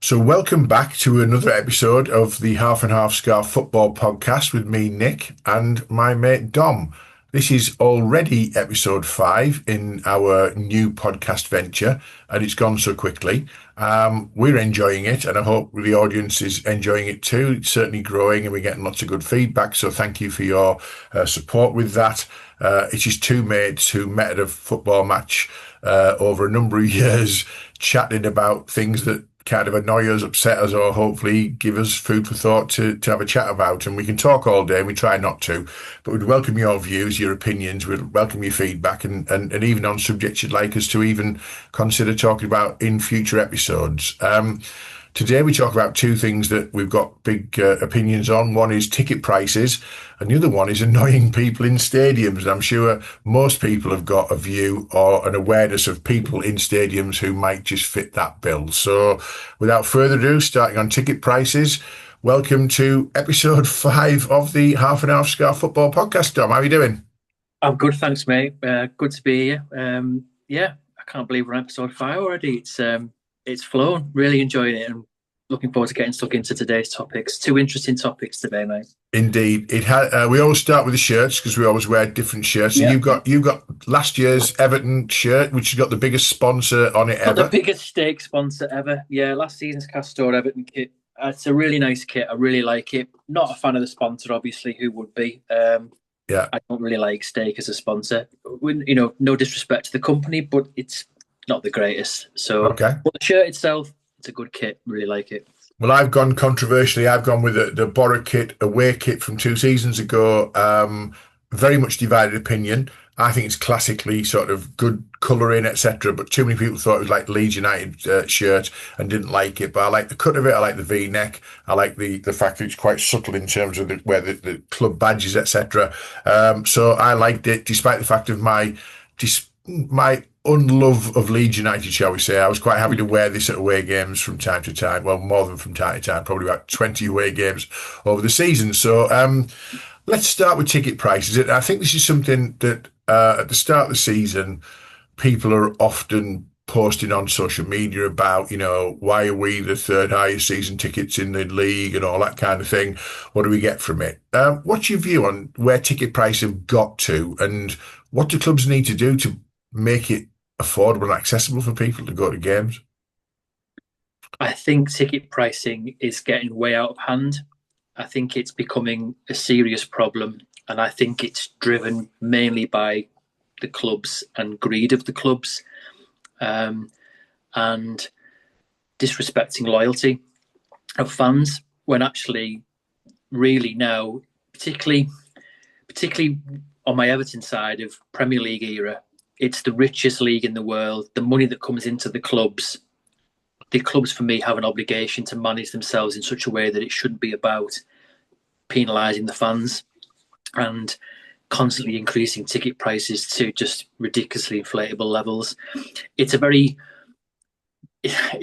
So welcome back to another episode of the Half and Half Scarf Football Podcast with me, Nick, and my mate Dom. This is already episode 5 in our new podcast venture, and it's gone so quickly. We're enjoying it, and I hope the audience is enjoying it too. It's certainly growing, and we're getting lots of good feedback, so thank you for your support with that. It's just two mates who met at a football match over a number of years, chatting about things that kind of annoy us, upset us, or hopefully give us food for thought to have a chat about. And we can talk all day, we try not to, but we'd welcome your views, your opinions, we'd welcome your feedback, and even on subjects you'd like us to even consider talking about in future episodes. Today we talk about two things that we've got big opinions on. One is ticket prices, and the other one is annoying people in stadiums. And I'm sure most people have got a view or an awareness of people in stadiums who might just fit that bill. So without further ado, starting on ticket prices, welcome to episode 5 of the Half and Half Scarf Football Podcast. Dom, how are you doing? I'm good, thanks, mate. Good to be here. Yeah, I can't believe we're on episode 5 already. It's flown. Really enjoying it, and looking forward to getting stuck into today's topics. Two interesting topics today, mate. Indeed, it had. We always start with the shirts because we always wear different shirts. So Yeah. you've got last year's Everton shirt, which has got the biggest sponsor on it Got the ever. biggest stake sponsor ever. Yeah, last season's Castor Everton kit. It's a really nice kit. I really like it. Not a fan of the sponsor, obviously. Who would be? Yeah, I don't really like Stake as a sponsor. No disrespect to the company, but it's not the greatest. So, okay. but the shirt itself, it's a good kit. Really like it. Well, I've gone controversially. I've gone with the Borough kit, away kit from 2 seasons ago. Very much divided opinion. I think it's classically sort of good colouring, etc. But too many people thought it was like Leeds United shirt and didn't like it. But I like the cut of it. I like the V-neck. I like the fact that it's quite subtle in terms of where the club badges, etc. So I liked it, despite the fact of my unlove of Leeds United, shall we say. I was quite happy to wear this at away games from time to time. Well, more than from time to time, probably about 20 away games over the season. So let's start with ticket prices. I think this is something that at the start of the season, people are often posting on social media about, why are we the third highest season tickets in the league and all that kind of thing. What do we get from it? What's your view on where ticket prices have got to, and what do clubs need to do to make it affordable and accessible for people to go to games? I think ticket pricing is getting way out of hand. I think it's becoming a serious problem, and I think it's driven mainly by the clubs and greed of the clubs, and disrespecting loyalty of fans. When actually, really now, particularly on my Everton side of Premier League era, it's the richest league in the world. The money that comes into the clubs for me have an obligation to manage themselves in such a way that it shouldn't be about penalising the fans and constantly increasing ticket prices to just ridiculously inflatable levels. It's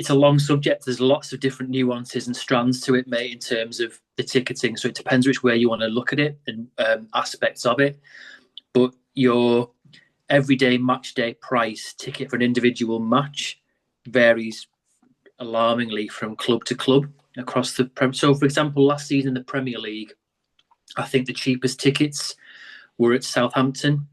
a long subject. There's lots of different nuances and strands to it, mate, in terms of the ticketing. So it depends which way you want to look at it and aspects of it. But your everyday match day price ticket for an individual match varies alarmingly from club to club across the So, for example, last season in the Premier League, I think the cheapest tickets were at Southampton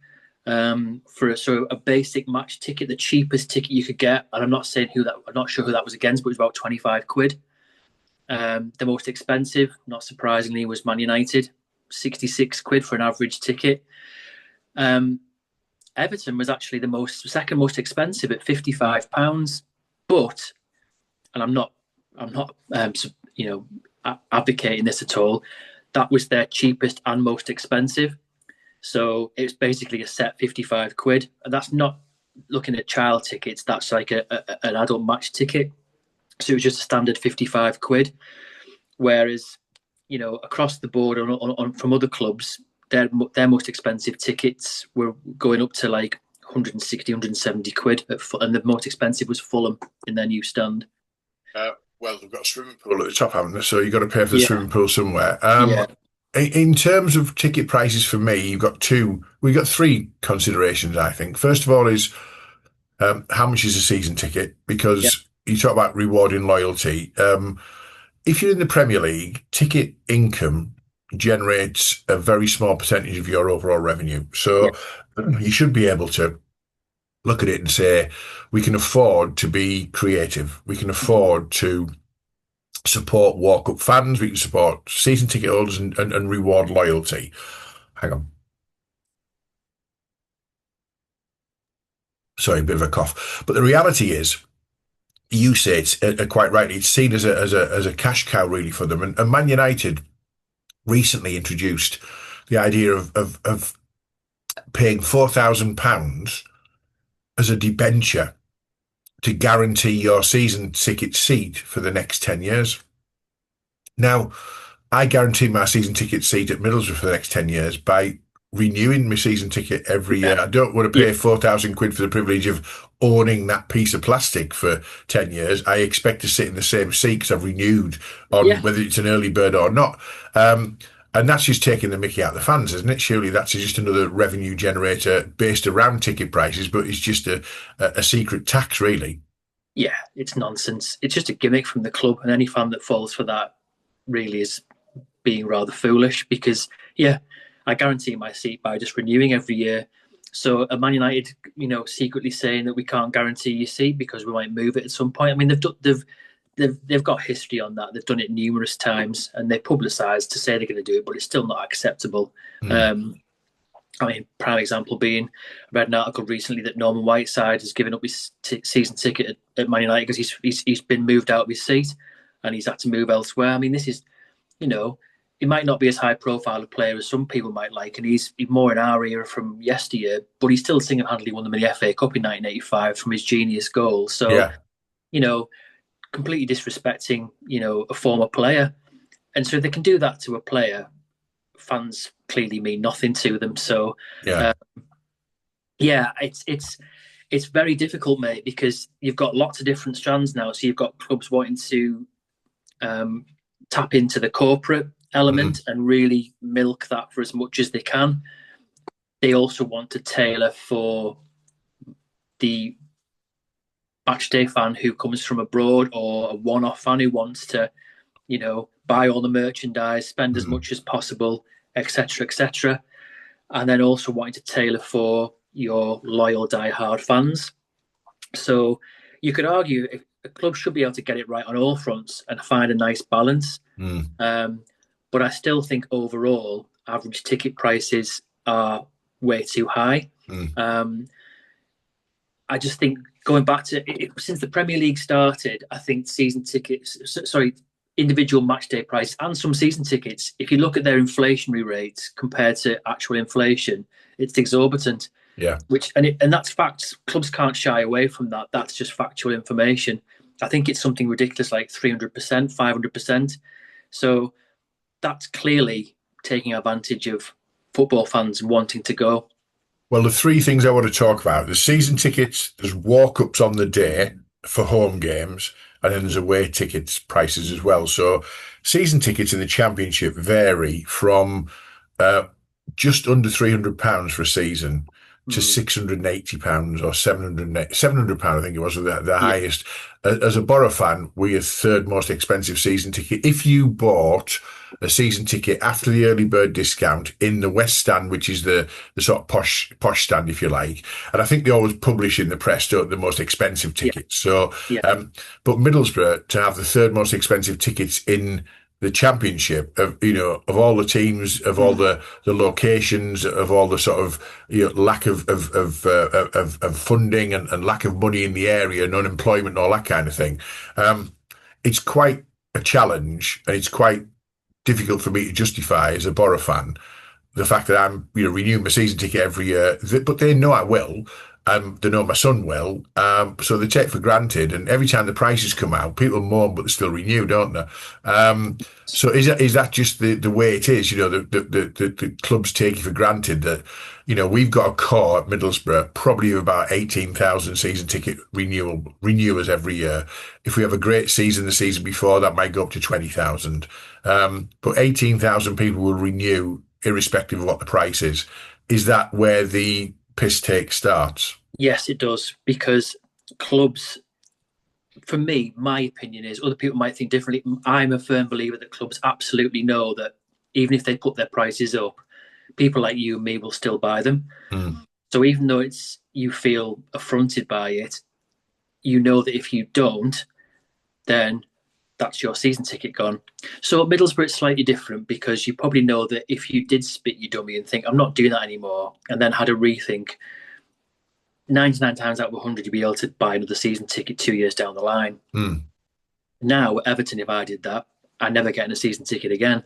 for a basic match ticket. The cheapest ticket you could get, and I'm not sure who that was against, but it was about 25 quid. The most expensive, not surprisingly, was Man United, 66 quid for an average ticket. Everton was actually the second most expensive at £55, but, and I'm not advocating this at all, that was their cheapest and most expensive. So it's basically a set 55 quid, and that's not looking at child tickets. That's like an adult match ticket. So it was just a standard 55 quid. Whereas, across the board from other clubs, their most expensive tickets were going up to like 160, 170 quid, and the most expensive was Fulham in their new stand. Well, they've got a swimming pool at the top, haven't they? So you've got to pay for the swimming pool somewhere. Yeah. In terms of ticket prices, for me, we've got three considerations, I think. First of all is how much is a season ticket? Because you talk about rewarding loyalty. If you're in the Premier League, ticket income generates a very small percentage of your overall revenue. Yeah, So you should be able to look at it and say, we can afford to be creative. We can mhm. afford to support walk-up fans. We can support season ticket holders and reward loyalty. Hang on. Sorry, a bit of a cough. But the reality is, you say it's quite rightly, it's seen as a cash cow really for them. And Man United recently introduced the idea of paying £4,000 as a debenture to guarantee your season ticket seat for the next 10 years. Now, I guarantee my season ticket seat at Middlesbrough for the next 10 years by renewing my season ticket every Yeah, year. I don't want to yeah, pay 4,000 quid for the privilege of owning that piece of plastic for 10 years. I expect to sit in the same seat because I've renewed on yeah, whether it's an early bird or not. And that's just taking the mickey out of the fans, isn't it? Surely that's just another revenue generator based around ticket prices, but it's just a secret tax, really. yeah. It's nonsense. It's just a gimmick from the club, and any fan that falls for that really is being rather foolish. Because yeah, I guarantee my seat by just renewing every year. So a Man United, secretly saying that we can't guarantee your seat because we might move it at some point. I mean, they've got history on that. They've done it numerous times, and they publicised to say they're going to do it, but it's still not acceptable. Mm, Um, I mean, prime example being, I read an article recently that Norman Whiteside has given up his season ticket at Man United because he's been moved out of his seat and he's had to move elsewhere. I mean, this is, you know, he might not be as high profile a player as some people might like, and he's more in our era from yesteryear, but he still single handedly won them in the FA Cup in 1985 from his genius goal. So, yeah, you know, completely disrespecting, a former player. And so if they can do that to a player, fans clearly mean nothing to them. So, yeah. uh, yeah, it's very difficult, mate, because you've got lots of different strands now. So you've got clubs wanting to um, tap into the corporate Mm, element and really milk that for as much as they can. They also want to tailor for the matchday fan who comes from abroad or a one-off fan who wants to, buy all the merchandise, spend as mm. much as possible, etc., etc. And then also wanting to tailor for your loyal die-hard fans. So you could argue if a club should be able to get it right on all fronts and find a nice balance. Mm, Um, but I still think overall, average ticket prices are way too high. mm, Um, I just think going back to since the Premier League started, I think season tickets, sorry, individual match day prices and some season tickets, if you look at their inflationary rates compared to actual inflation, it's exorbitant. yeah. And that's facts. Clubs can't shy away from that. That's just factual information. I think it's something ridiculous like 300%, 500%. So that's clearly taking advantage of football fans wanting to go. Well, the three things I want to talk about, there's season tickets, there's walk-ups on the day for home games, and then there's away tickets prices as well. So season tickets in the Championship vary from uh, just under £300 for a season to Mm. £680 or £700, I think it was, the Yeah, highest. As a Borough fan, we're third most expensive season ticket. If you bought a season ticket after the early bird discount in the West Stand, which is the sort of posh stand, if you like. And I think they always publish in the press, don't, the most expensive yeah, tickets. So, yeah, but Middlesbrough to have the third most expensive tickets in the Championship of all the teams, of all mm. the locations, of all the sort of lack of funding and lack of money in the area and unemployment and all that kind of thing. It's quite a challenge, and it's quite difficult for me to justify as a Borough fan the fact that I'm renewing my season ticket every year. But they know I will. They know my son will. So they take for granted. And every time the prices come out, people moan, but they still renew, don't they? So is that just the way it is? The clubs take it for granted that we've got a core at Middlesbrough, probably of about 18,000 season ticket renewers every year. If we have a great season the season before, that might go up to 20,000. But 18,000 people will renew irrespective of what the price is. Is that where the piss take starts? Yes, it does because clubs for me, my opinion is, other people might think differently. I'm a firm believer that clubs absolutely know that even if they put their prices up, people like you and me will still buy them. Mm. So even though you feel affronted by it, you know that if you don't, then that's your season ticket gone. So at Middlesbrough, it's slightly different because you probably know that if you did spit your dummy and think, I'm not doing that anymore, and then had a rethink, 99 times out of 100, you'd be able to buy another season ticket 2 years down the line. Mm. Now, at Everton, if I did that, I never get a season ticket again.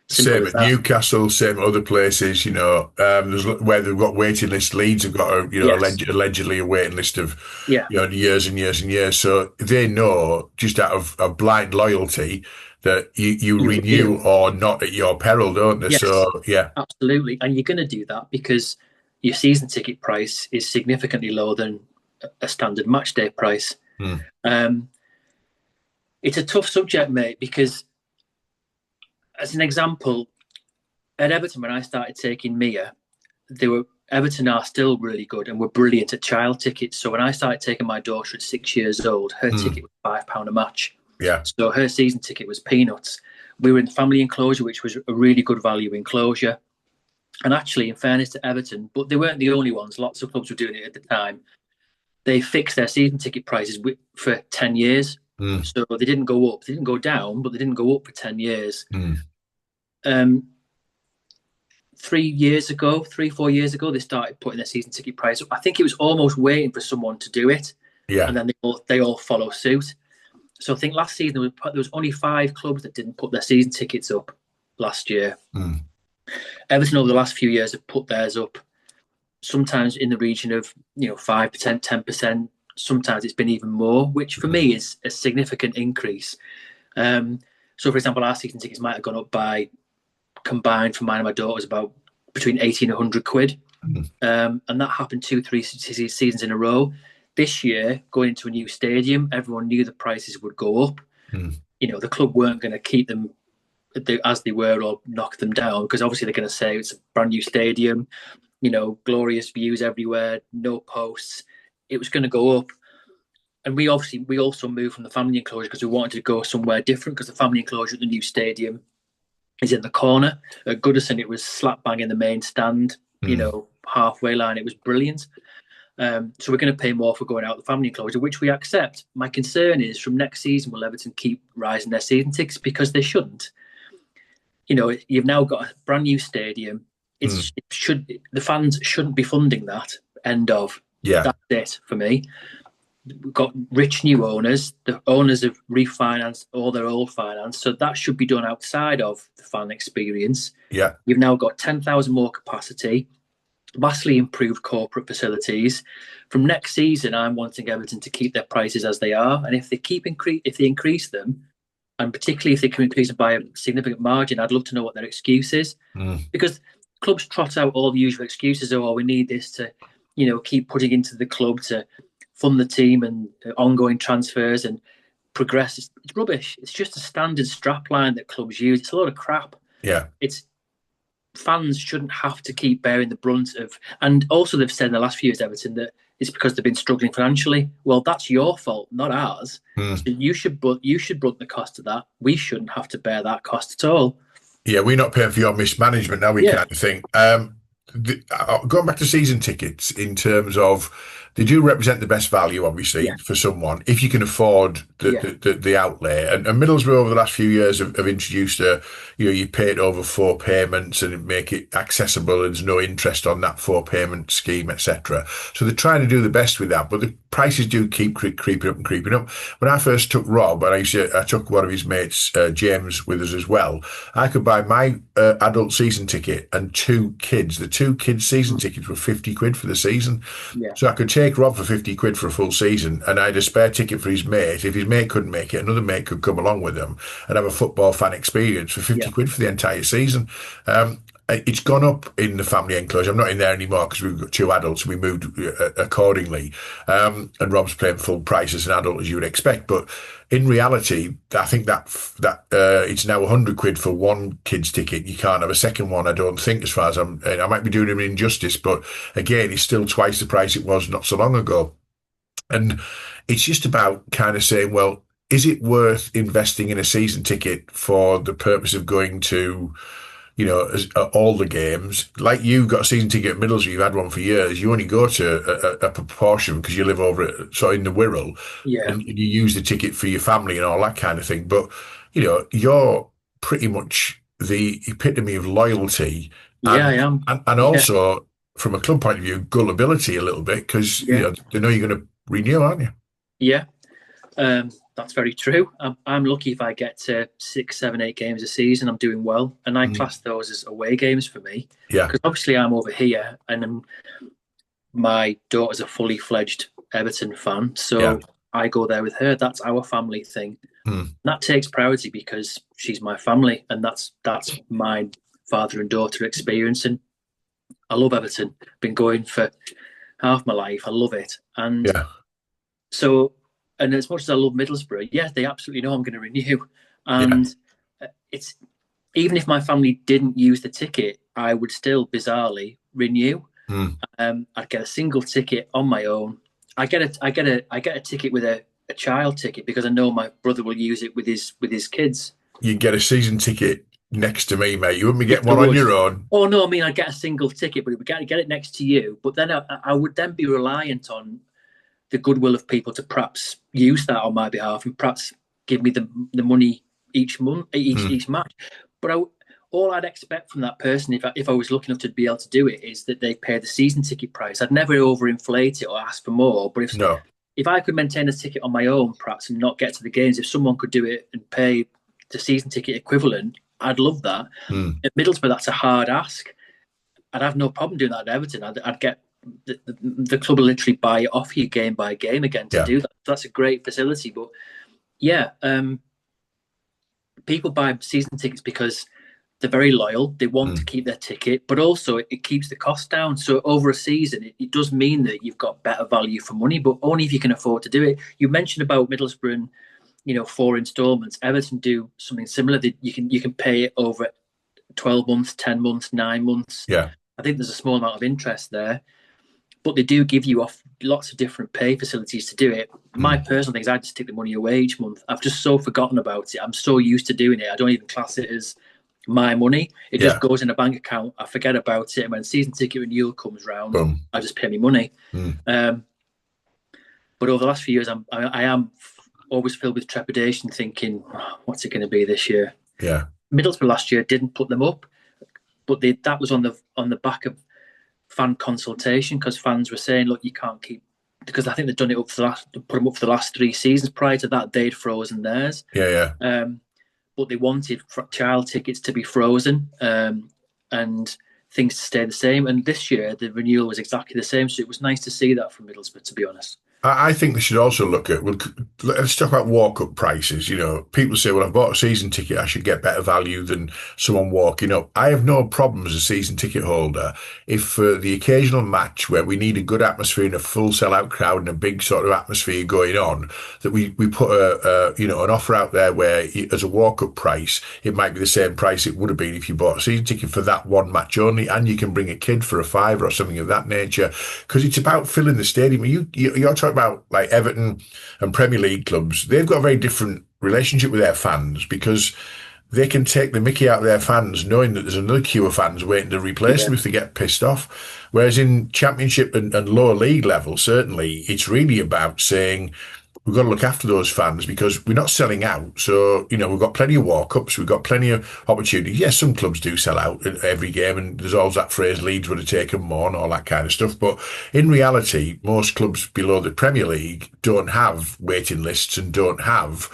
Simple Same as at that. Newcastle, same at other places, there's where they've got waiting list. Leeds have got Yes. allegedly a waiting list of, Yeah. years and years and years. So they know just out of blind loyalty that you You renew renew. or not at your peril, don't they? Yes. So, yeah. Absolutely. And you're going to do that because your season ticket price is significantly lower than a standard match day price. Mm. It's a tough subject, mate, because as an example, at Everton, when I started taking Mia, Everton are still really good and were brilliant at child tickets. So when I started taking my daughter at 6 years old, her ticket was £5 a match. Yeah. So her season ticket was peanuts. We were in the family enclosure, which was a really good value enclosure. And actually, in fairness to Everton, but they weren't the only ones. Lots of clubs were doing it at the time. They fixed their season ticket prices for 10 years. Mm. So they didn't go up. They didn't go down, but they didn't go up for 10 years. Mm. 3, 4 years ago, they started putting their season ticket price up. I think it was almost waiting for someone to do it. Yeah. And then they all follow suit. So I think last season there was only 5 clubs that didn't put their season tickets up last year. Mm. Everton over the last few years have put theirs up, sometimes in the region of 5%, 10%. Sometimes it's been even more, which for me is a significant increase. So, for example, our season tickets might have gone up by, combined for mine and my daughter's, about between 80 and 100 quid. And that happened 2-3 seasons in a row. This year, going into a new stadium, everyone knew the prices would go up. The club weren't going to keep them as they were or knock them down, because obviously they're going to say it's a brand new stadium, glorious views everywhere, no posts. It was going to go up. And we also moved from the family enclosure because we wanted to go somewhere different, because the family enclosure at the new stadium is in the corner. At Goodison, it was slap bang in the main stand, halfway line. It was brilliant. So we're going to pay more for going out the family enclosure, which we accept. My concern is, from next season, will Everton keep rising their season tickets? Because they shouldn't. You've now got a brand new stadium. The fans shouldn't be funding that. End of. Yeah. That's it for me. We've got rich new owners. The owners have refinanced all their old finance, so that should be done outside of the fan experience. Yeah. You've now got 10,000 more capacity, vastly improved corporate facilities. From next season, I'm wanting Everton to keep their prices as they are, and if they increase them, and particularly if they can increase it by a significant margin, I'd love to know what their excuse is. Because clubs trot out all the usual excuses. Oh, we need this to, keep putting into the club to fund the team and ongoing transfers and progress. It's rubbish. It's just a standard strap line that clubs use. It's a load of crap. Yeah. Fans shouldn't have to keep bearing the brunt of, and also they've said in the last few years, Everton, that it's because they've been struggling financially. Well, that's your fault, not ours. So you should brunt the cost of that. We shouldn't have to bear that cost at all. Yeah, we're not paying for your mismanagement now, kind of thing. Going back to season tickets, in terms of, they do represent the best value, obviously, for someone, if you can afford the outlay. And Middlesbrough over the last few years have introduced you pay it over 4 payments and make it accessible, and there's no interest on that 4 payment scheme, etc. So they're trying to do the best with that, but the prices do keep creeping up and creeping up. When I first took Rob, and I took one of his mates, James, with us as well, I could buy my adult season ticket and 2 kids. The 2 kids season tickets were 50 quid for the season. So I could take Rob for 50 quid for a full season, and I had a spare ticket for his mate. If his mate couldn't make it, another mate could come along with him and have a football fan experience for 50 quid for the entire season. It's gone up in the family enclosure. I'm not in there anymore because we've got 2 adults, and we moved accordingly. And Rob's paying full price as an adult, as you would expect. But in reality, I think that it's now 100 quid for one kid's ticket. You can't have a second one, I don't think, as far as I might be doing him an injustice, but again, it's still twice the price it was not so long ago. And it's just about kind of saying, well, is it worth investing in a season ticket for the purpose of going to, all the games? Like you've got a season ticket at Middlesbrough, you've had one for years. You only go to a proportion because you live over it, so in the Wirral, Yeah, and you use the ticket for your family and all that kind of thing. But you're pretty much the epitome of loyalty, yeah, I and am. and Yeah, also from a club point of view, gullibility a little bit because yeah, they know you're going to renew, aren't you? yeah. That's very true. I'm lucky if I get to 6, 7, 8 games a season. I'm doing well, and I Mm. class those as away games for me Yeah, because obviously I'm over here, and my daughter's a fully fledged Everton fan, yeah, so I go there with her. That's our family thing. mm. That takes priority because she's my family, and that's my father and daughter experience. And I love Everton. Been going for half my life. I love it, and Yeah, so, and as much as I love Middlesbrough, yeah, they absolutely know I'm going to renew. yeah, And it's even if my family didn't use the ticket, I would still bizarrely renew. mm. I'd get a single ticket on my own. I get a ticket with a child ticket because I know my brother will use it with his kids. You get a season ticket next to me, mate. You wouldn't be Yes, getting I one on would. your own. Oh no, I mean I'd get a single ticket, but it would get it next to you. But then I would then be reliant on the goodwill of people to perhaps use that on my behalf and perhaps give me the money each month, Mm. each match. But all I'd expect from that person, if I was lucky enough to be able to do it, is that they pay the season ticket price. I'd never overinflate it or ask for more. But No. if I could maintain a ticket on my own, perhaps, and not get to the games, if someone could do it and pay the season ticket equivalent, I'd love that. Mm. At Middlesbrough, that's a hard ask. I'd have no problem doing that at Everton. I'd get the club will literally buy it off you game by game again to Yeah. do that. That's a great facility. But yeah, people buy season tickets because they're very loyal. They want to Mm. keep their ticket, but also it keeps the cost down. So over a season, it does mean that you've got better value for money, but only if you can afford to do it. You mentioned about Middlesbrough and 4 installments. Everton do something similar. That you can pay it over 12 months, 10 months, 9 months. Yeah. I think there's a small amount of interest there, but they do give you off lots of different pay facilities to do it. My Mm. personal thing is I just take the money away each month. I've just so forgotten about it. I'm so used to doing it. I don't even class it as my money. It just Yeah. goes in a bank account. I forget about it. And when season ticket renewal comes round, Boom. I just pay me money. Mm. Um, but over the last few years, I am always filled with trepidation, thinking, oh, what's it going to be this year? Yeah. Middlesbrough last year didn't put them up, but that was on the back of fan consultation because fans were saying, look, you can't keep, because I think they've done it up for put them up for the last 3 seasons. Prior to that, they'd frozen theirs. Yeah. Yeah. But they wanted child tickets to be frozen and things to stay the same. And this year, the renewal was exactly the same. So it was nice to see that from Middlesbrough, to be honest. I think they should also look at, well, let's talk about walk-up prices. People say, well, I've bought a season ticket, I should get better value than someone walking up. I have no problem as a season ticket holder if for the occasional match where we need a good atmosphere and a full sellout crowd and a big sort of atmosphere going on, that we put an offer out there where as a walk-up price, it might be the same price it would have been if you bought a season ticket for that one match only, and you can bring a kid for a fiver or something of that nature, because it's about filling the stadium. You're talking about like Everton and Premier League clubs. They've got a very different relationship with their fans because they can take the mickey out of their fans knowing that there's another queue of fans waiting to replace Yeah. them if they get pissed off. Whereas in Championship and lower league level, certainly, it's really about saying, we've got to look after those fans because we're not selling out. So, we've got plenty of walk-ups. We've got plenty of opportunities. Yes, some clubs do sell out in every game, and there's always that phrase, Leeds would have taken more and all that kind of stuff. But in reality, most clubs below the Premier League don't have waiting lists and don't have,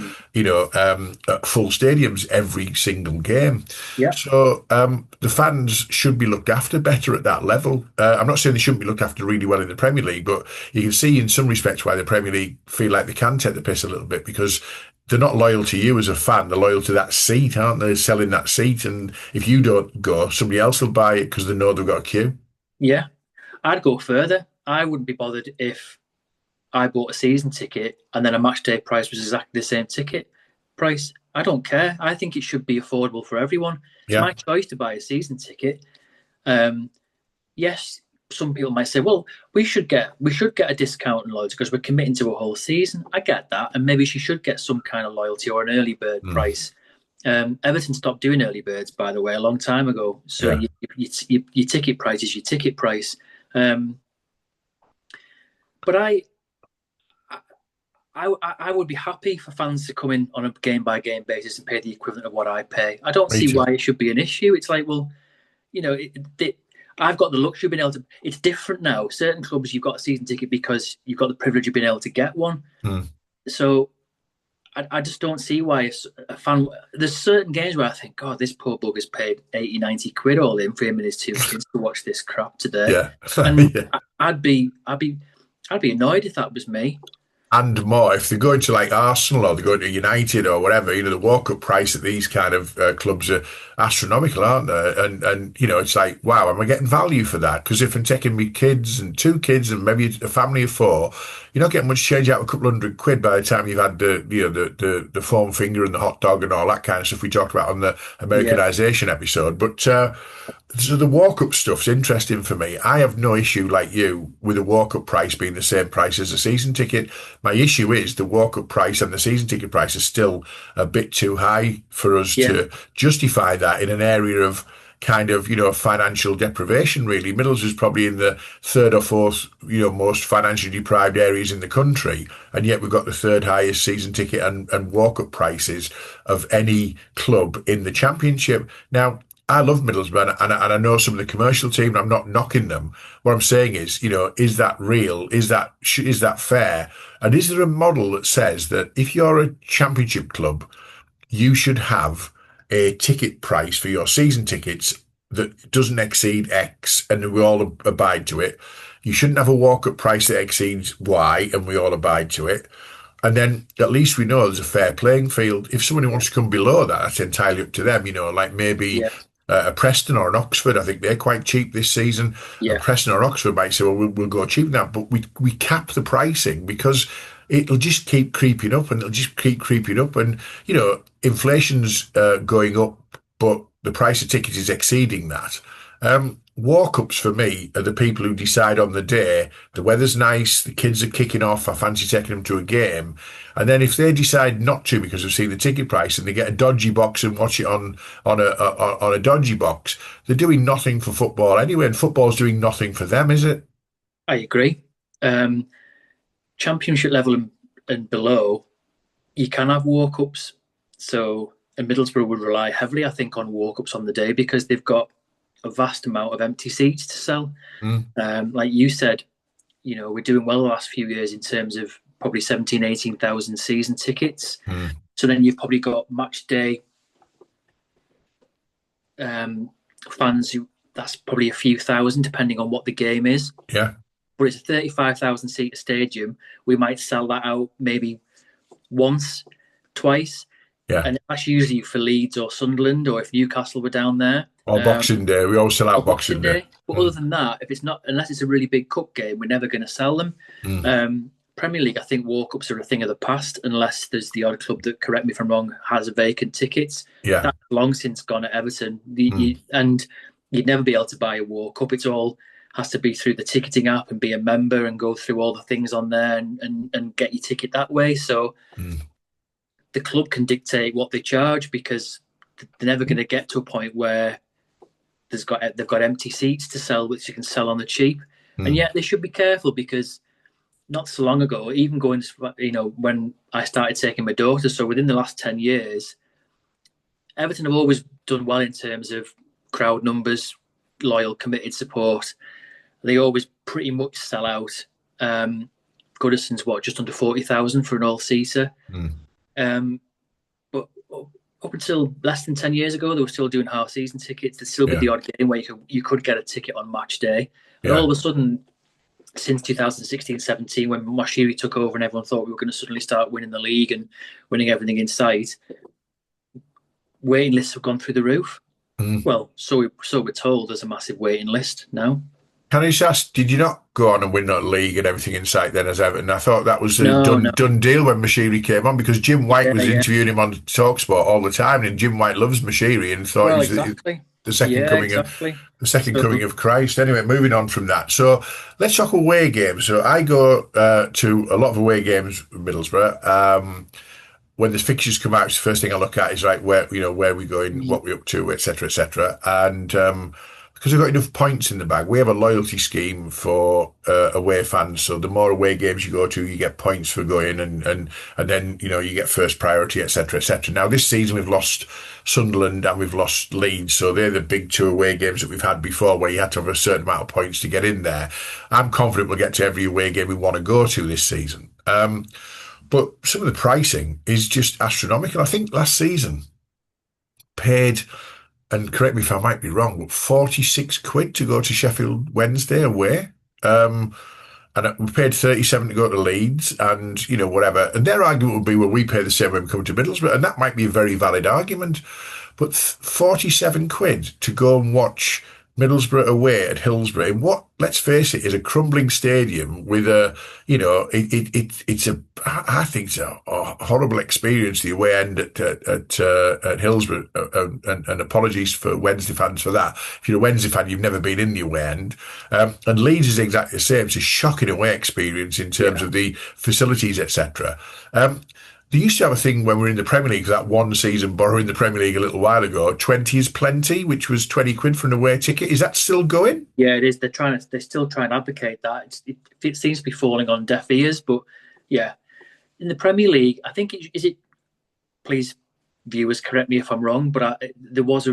full stadiums every single game. Yeah. So the fans should be looked after better at that level. I'm not saying they shouldn't be looked after really well in the Premier League, but you can see in some respects why the Premier League feel like they can take the piss a little bit because they're not loyal to you as a fan. They're loyal to that seat, aren't they? Selling that seat. And if you don't go, somebody else will buy it because they know they've got a queue. Yeah. I'd go further. I wouldn't be bothered if I bought a season ticket and then a match day price was exactly the same ticket price. I don't care. I think it should be affordable for everyone. It's Yeah. my choice to buy a season ticket. Yes, some people might say, well, we should get a discount on loyalty because we're committing to a whole season. I get that, and maybe she should get some kind of loyalty or an early bird price. Everton stopped doing early birds, by the way, a long time ago. So your ticket price is your ticket price. But I would be happy for fans to come in on a game by game basis and pay the equivalent of what I pay. I don't see why it should be an issue. It's like, well, I've got the luxury of being able to. It's different now. Certain clubs, you've got a season ticket because you've got the privilege of being able to get one. So I just don't see why a fan. There's certain games where I think, God, this poor bug has paid 80, 90 quid all in for him and his two kids to watch this crap today. And I'd be annoyed if that was me. And more, if they're going to like Arsenal or they're going to United or whatever, the walk-up price at these kind of clubs are astronomical, aren't they? And it's like, wow, am I getting value for that? Because if I'm taking me kids and two kids and maybe a family of four, you're not getting much change out of a couple £100 by the time you've had the foam finger and the hot dog and all that kind of stuff we talked about on the Americanization episode. But so the walk-up stuff's interesting for me. I have no issue, like you, with a walk-up price being the same price as a season ticket. My issue is the walk-up price and the season ticket price is still a bit too high for us to justify that in an area of kind of, financial deprivation, really. Middlesbrough is probably in the third or fourth, most financially deprived areas in the country. And yet we've got the third highest season ticket and walk-up prices of any club in the Championship. Now, I love Middlesbrough, and I know some of the commercial team, and I'm not knocking them. What I'm saying is, is that real? Is that fair? And is there a model that says that if you're a Championship club, you should have a ticket price for your season tickets that doesn't exceed X, and we all abide to it? You shouldn't have a walk-up price that exceeds Y, and we all abide to it. And then at least we know there's a fair playing field. If somebody wants to come below that, that's entirely up to them, like maybe a Preston or an Oxford. I think they're quite cheap this season. A Preston or Oxford might say, well, we'll go cheap now. But we cap the pricing because it'll just keep creeping up and it'll just keep creeping up. And, inflation's going up, but the price of tickets is exceeding that. Walk-ups for me are the people who decide on the day, the weather's nice, the kids are kicking off, I fancy taking them to a game. And then if they decide not to because they've seen the ticket price and they get a dodgy box and watch it on a dodgy box, they're doing nothing for football anyway, and football's doing nothing for them, is it? I agree. Championship level and below, you can have walk-ups. So Middlesbrough would rely heavily, I think, on walk-ups on the day because they've got a vast amount of empty seats to sell. Like you said, we're doing well the last few years in terms of probably 17, 18,000 season tickets. So then you've probably got match day fans who, that's probably a few thousand depending on what the game is. Yeah. But it's a 35,000 seat stadium. We might sell that out maybe once, twice. Yeah. And that's usually for Leeds or Sunderland, or if Newcastle were down there. Or Boxing Day. We always sell out Boxing Day. But other than that, if it's not, unless it's a really big cup game, we're never going to sell them. Premier League, I think walk-ups are a thing of the past, unless there's the odd club that, correct me if I'm wrong, has vacant tickets. Yeah. That's long since gone at Everton. And you'd never be able to buy a walk-up. It's all has to be through the ticketing app and be a member and go through all the things on there and get your ticket that way. So the club can dictate what they charge because they're never going to get to a point where they've got empty seats to sell, which you can sell on the cheap. And yet they should be careful because not so long ago, even going, when I started taking my daughter, so within the last 10 years, Everton have always done well in terms of crowd numbers, loyal, committed support. They always pretty much sell out. Goodison's just under 40,000 for an all-seater. But up until less than 10 years ago, they were still doing half-season tickets. There'd still be the odd game where you could get a ticket on match day. And all of a sudden, since 2016-17, when Moshiri took over and everyone thought we were going to suddenly start winning the league and winning everything in sight, waiting lists have gone through the roof. Well, so we're told there's a massive waiting list now. Can I just ask, did you not go on and win that league and everything in sight then as Everton? I thought that was a done deal when Moshiri came on because Jim White was interviewing him on TalkSport all the time, and Jim White loves Moshiri and thought exactly. the second Yeah, coming of exactly. the second So coming of Christ. Anyway, moving on from that. So let's talk away games. So I go to a lot of away games in Middlesbrough. When the fixtures come out, it's the first thing I look at is like where we going, what we're up to, etc., etc. And because we've got enough points in the bag, we have a loyalty scheme for away fans. So the more away games you go to, you get points for going, and then you get first priority, etc., etc. Now this season we've lost Sunderland and we've lost Leeds, so they're the big two away games that we've had before, where you had to have a certain amount of points to get in there. I'm confident we'll get to every away game we want to go to this season. But some of the pricing is just astronomical. I think last season paid, and correct me if I might be wrong, but 46 quid to go to Sheffield Wednesday away. And we paid 37 to go to Leeds, and whatever. And their argument would be, well, we pay the same when we come to Middlesbrough, and that might be a very valid argument. But 47 quid to go and watch Middlesbrough away at Hillsborough, in what, let's face it, is a crumbling stadium with it's a, I think it's a horrible experience, the away end at Hillsborough, and apologies for Wednesday fans for that. If you're a Wednesday fan, you've never been in the away end. And Leeds is exactly the same. It's a shocking away experience in terms of the facilities, etc. They used to have a thing when we were in the Premier League, that one season, Borough in the Premier League a little while ago, 20 is plenty, which was 20 quid for an away ticket. Is that still going? yeah, it is. They're still trying to advocate that. It seems to be falling on deaf ears, but yeah, in the Premier League, I think please, viewers, correct me if I'm wrong, but there was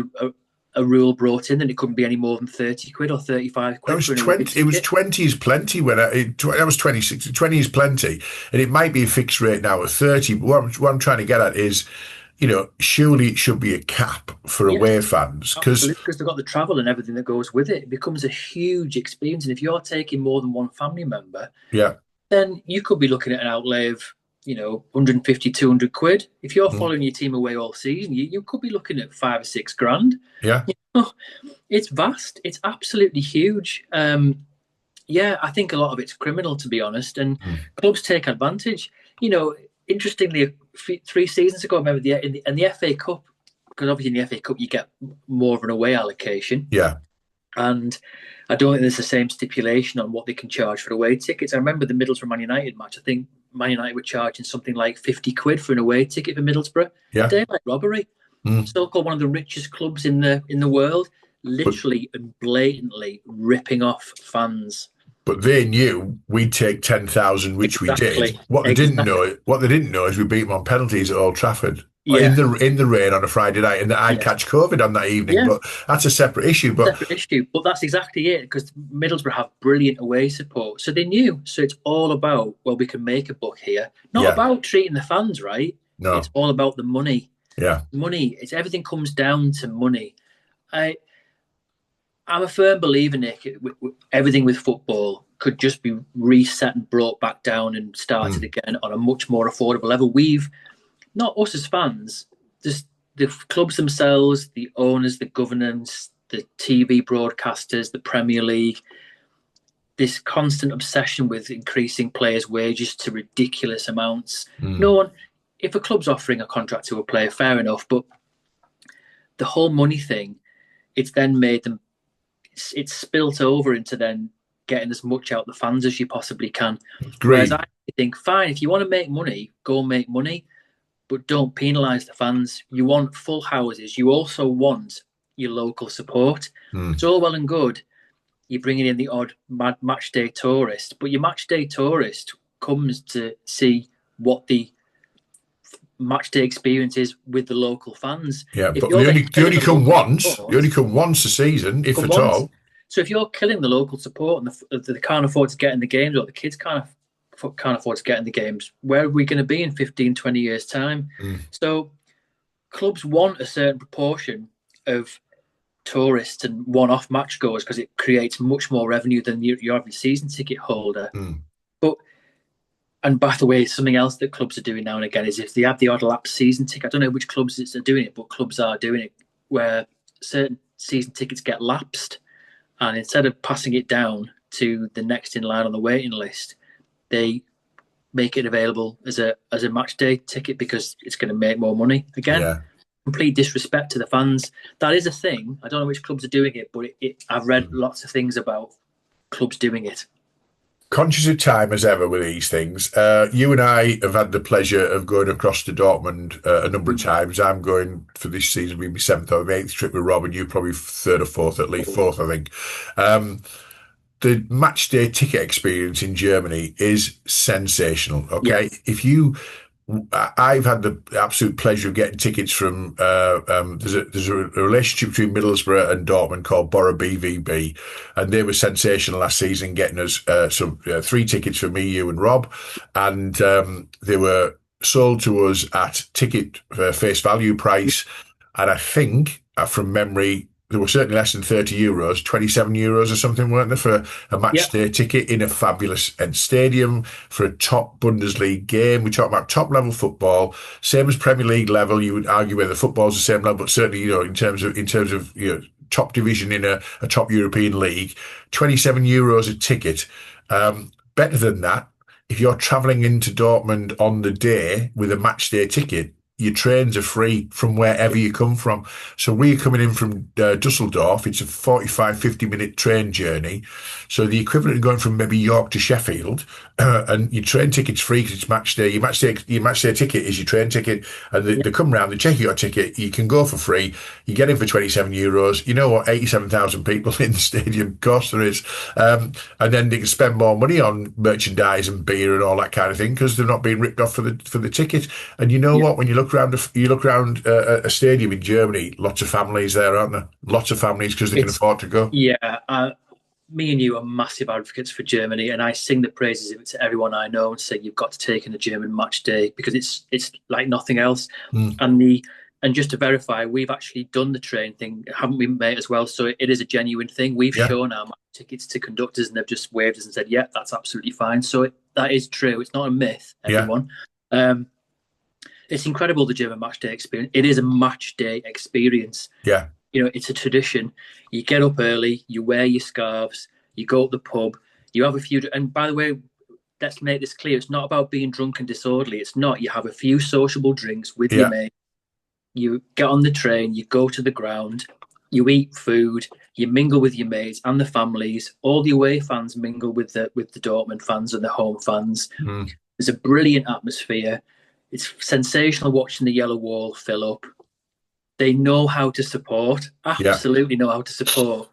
a rule brought in that it couldn't be any more than 30 quid or 35 That quid was for an away 20. It was ticket. 20 is plenty that was 26. 20 is plenty, and it might be a fixed rate now at 30. But what I'm trying to get at is, surely it should be a cap for Yeah, away fans because absolutely, because they've got the travel and everything that goes with it. It becomes a huge experience, and if you're taking more than one family member, yeah, then you could be looking at an outlay of 150, 200 quid. If you're mm, following your team away all season, you could be looking at 5 or 6 grand. yeah, You know, it's vast. It's absolutely huge. Yeah, I think a lot of it's criminal, to be honest, and mm, clubs take advantage. Interestingly, 3 seasons ago, I remember in the FA Cup, because obviously in the FA Cup you get more of an away allocation, yeah. and I don't think there's the same stipulation on what they can charge for away tickets. I remember the Middlesbrough Man United match. I think Man United were charging something like 50 quid for an away ticket for Middlesbrough. Yeah. Daylight robbery. Mm. So called one of the richest clubs in the world, But literally and blatantly ripping off fans. but they knew we'd take 10,000, which we did. Exactly. Exactly. What they didn't know is we beat them on penalties at Old Trafford Yeah. in the rain on a Friday night, and that I'd Yeah. catch COVID on that evening. Yeah. But that's a separate issue. But Separate issue. But that's exactly it, because Middlesbrough have brilliant away support. So they knew. So it's all about, well, we can make a buck here. Not yeah, about treating the fans right. It's no, all about the money. yeah, Money. It's everything comes down to money. I'm a firm believer, Nick. Everything with football could just be reset and brought back down and started mm, again on a much more affordable level. We've, not us as fans, just the clubs themselves, the owners, the governance, the TV broadcasters, the Premier League, this constant obsession with increasing players' wages to ridiculous amounts. mm, No one, if a club's offering a contract to a player, fair enough, but the whole money thing, it's then made them, it's spilt over into then getting as much out the fans as you possibly can. Whereas agreed. I think, fine, if you want to make money, go and make money, but don't penalise the fans. You want full houses. You also want your local support. Mm, It's all well and good. You're bringing in the odd match day tourist, but your match day tourist comes to see what the match day experience is with the local fans. yeah, If but you're then they killing only the come local once. They support, only come once a season, if come at once. all. So if you're killing the local support and they can't afford to get in the games, or the kids can't afford to get in the games, where are we going to be in 15, 20 years' time? Mm, So clubs want a certain proportion of tourists and one-off match goers because it creates much more revenue than your average season ticket holder. mm, But, and by the way, something else that clubs are doing now and again is if they have the odd lapse season ticket, I don't know which clubs are doing it, but clubs are doing it where certain season tickets get lapsed, and instead of passing it down to the next in line on the waiting list, they make it available as a match day ticket because it's going to make more money again. yeah. complete disrespect to the fans. That is a thing. I don't know which clubs are doing it, but I've read lots of things about clubs doing it. Conscious of time as ever with these things, you and I have had the pleasure of going across to Dortmund a number of times. I'm going for this season, will be my seventh or eighth trip with Rob, and you probably third or fourth, at least fourth, I think. The match day ticket experience in Germany is sensational. Yeah, Okay, I've had the absolute pleasure of getting tickets from. There's a relationship between Middlesbrough and Dortmund called Borough BVB, and they were sensational last season, getting us some three tickets for me, you, and Rob, and they were sold to us at ticket face value price, and I think from memory. They were certainly less than €30, €27 or something, weren't they, for a yeah, match day ticket in a fabulous stadium for a top Bundesliga game. We talk about top level football, same as Premier League level. You would argue whether football's the same level, but certainly, in terms of top division in a top European league, €27 a ticket. Better than that, if you're travelling into Dortmund on the day with a match day ticket, your trains are free from wherever you come from. So we're coming in from Dusseldorf. It's a 45, 50-minute train journey. So the equivalent of going from maybe York to Sheffield, and your train ticket's free because it's match day. Your match day ticket is your train ticket, and they come round, they check your ticket. You can go for free. You get in for €27. You know what? 87,000 people in the stadium. Of course there is. And then they can spend more money on merchandise and beer and all that kind of thing because they're not being ripped off for the ticket. And you know yeah. what? When you look around a stadium in Germany, lots of families there, aren't there? Lots of families because they can It's afford to go. yeah. Me and you are massive advocates for Germany, and I sing the praises of it to everyone I know and say you've got to take in a German match day because it's like nothing else. Mm. And just to verify, we've actually done the train thing, haven't we, mate, as well? So it is a genuine thing. We've Yeah, shown our tickets to conductors, and they've just waved us and said, "Yeah, that's absolutely fine." So that is true. It's not a myth, yeah, everyone. Um, it's incredible, the German match day experience. It is a match day experience. yeah, It's a tradition. You get up early, you wear your scarves, you go to the pub, you have a few. And by the way, let's make this clear: it's not about being drunk and disorderly. It's not. You have a few sociable drinks with your yeah. mate. You get on the train, you go to the ground, you eat food, you mingle with your mates and the families. All the away fans mingle with the Dortmund fans and the home fans. Mm. There's a brilliant atmosphere. It's sensational watching the yellow wall fill up. They know how to support, Yeah, absolutely know how to support.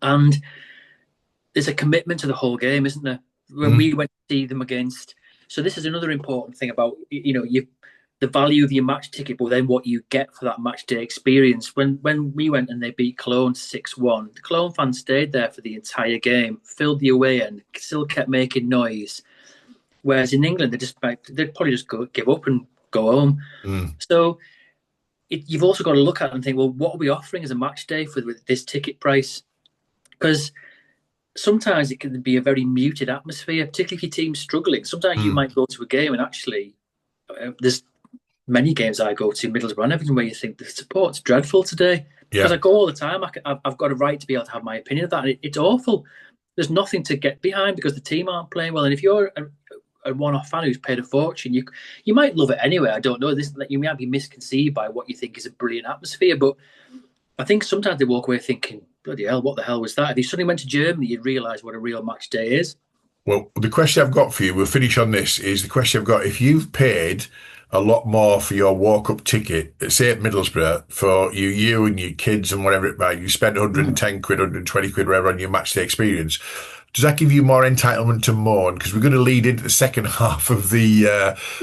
And there's a commitment to the whole game, isn't there? When mm. we went to see them against. So this is another important thing about, the value of your match ticket, but then what you get for that match day experience. When we went and they beat Cologne 6-1, the Cologne fans stayed there for the entire game, filled the away end, still kept making noise. Whereas in England, they'd probably just give up and go home. Mm. So you've also got to look at it and think, well, what are we offering as a match day with this ticket price? Because sometimes it can be a very muted atmosphere, particularly if your team's struggling. Sometimes you Mm. might go to a game and actually there's many games I go to, Middlesbrough and everything, where you think the support's dreadful today. Because Yeah, I go all the time. I've got a right to be able to have my opinion of that. And it's awful. There's nothing to get behind because the team aren't playing well. And if you're a one-off fan who's paid a fortune, you might love it anyway. I don't know. You might be misconceived by what you think is a brilliant atmosphere. But I think sometimes they walk away thinking, bloody hell, what the hell was that? If you suddenly went to Germany, you'd realise what a real match day is. well, the question I've got for you, we'll finish on this, is the question I've got. If you've paid a lot more for your walk-up ticket, say at Middlesbrough, for you and your kids and whatever it might, you spend 110 quid, 120 quid, whatever, on your match day experience, does that give you more entitlement to moan? Because we're going to lead into the second half of the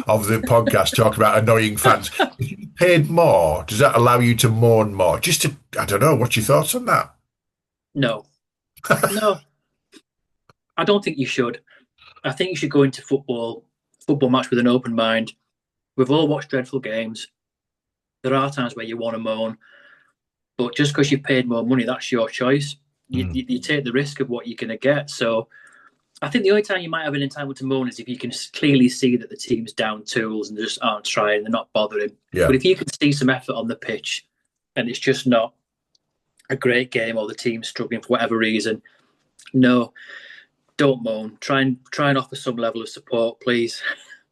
podcast, talk about annoying fans. If you paid more, does that allow you to moan more? I don't know, what's your thoughts on that? No, no, I don't think you should. I think you should go into football match with an open mind. We've all watched dreadful games. There are times where you want to moan, but just because you've paid more money, that's your choice. Mm. You take the risk of what you're going to get. So I think the only time you might have an entitlement to moan is if you can clearly see that the team's down tools and they just aren't trying, they're not bothering. Yeah. But if you can see some effort on the pitch and it's just not a great game or the team's struggling for whatever reason, no, don't moan. Try and offer some level of support, please.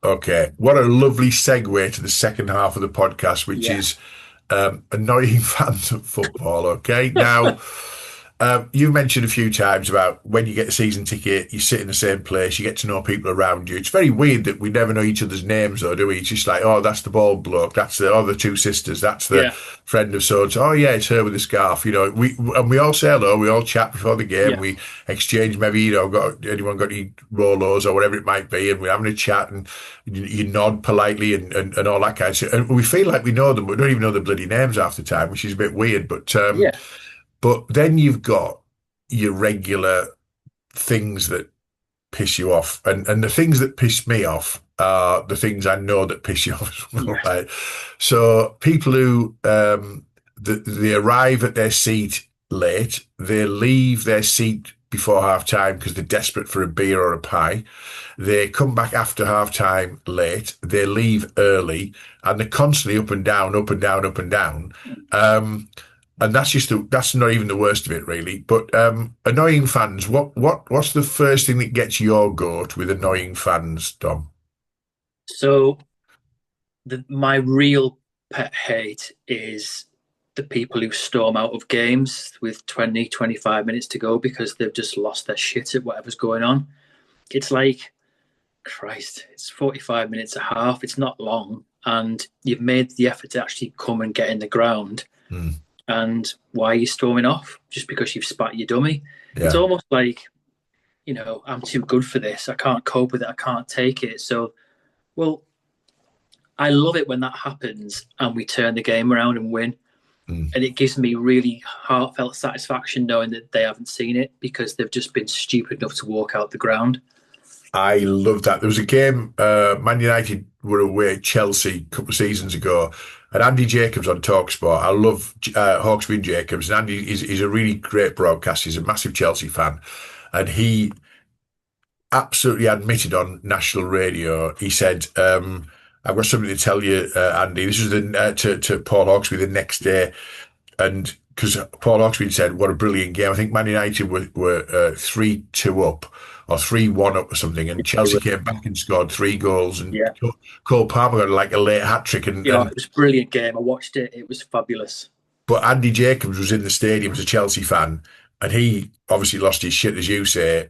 Okay. What a lovely segue to the second half of the podcast, which Yeah. is annoying fans of football. Okay, now. You mentioned a few times about when you get a season ticket, you sit in the same place, you get to know people around you. It's very weird that we never know each other's names, though, do we? It's just like, oh, that's the bald bloke, that's the other two sisters, that's the Yeah, friend of so and so. Oh, yeah, it's her with the scarf. We all say hello, we all chat before the game, yeah, we exchange maybe, got anyone got any Rolos or whatever it might be, and we're having a chat and you nod politely and all that kind of stuff. And we feel like we know them, but we don't even know the bloody names half the time, which is a bit weird. yeah. But then you've got your regular things that piss you off, and the things that piss me off are the things I know that piss you off as well. Yeah. Right? So people who they arrive at their seat late, they leave their seat before half time because they're desperate for a beer or a pie. They come back after half time late. They leave early, and they're constantly up and down, up and down, up and down. And that's not even the worst of it, really. But annoying fans. What's the first thing that gets your goat with annoying fans, Dom? So my real pet hate is the people who storm out of games with 20, 25 minutes to go because they've just lost their shit at whatever's going on. It's like, Christ, it's 45 minutes a half. It's not long. And you've made the effort to actually come and get in the ground. Hmm. And why are you storming off? Just because you've spat your dummy? It's Yeah. almost like, I'm too good for this. I can't cope with it. I can't take it. So, well, I love it when that happens and we turn the game around and win. Hmm. And it gives me really heartfelt satisfaction knowing that they haven't seen it because they've just been stupid enough to walk out the ground. I love that. There was a game, Man United were away at Chelsea a couple of seasons ago, and Andy Jacobs on Talksport. I love Hawksby and Jacobs, and Andy is a really great broadcaster. He's a massive Chelsea fan, and he absolutely admitted on national radio. He said, "I've got something to tell you, Andy." This was to Paul Hawksby the next day, and because Paul Hawksby said, "What a brilliant game!" I think Man United were 3-2 up or 3-1 up or something, and Chelsea came back and scored three goals, and Yeah. Cole Palmer got like a late hat trick, Yeah, and it was a brilliant game. I watched it. It was fabulous. but Andy Jacobs was in the stadium as a Chelsea fan, and he obviously lost his shit, as you say.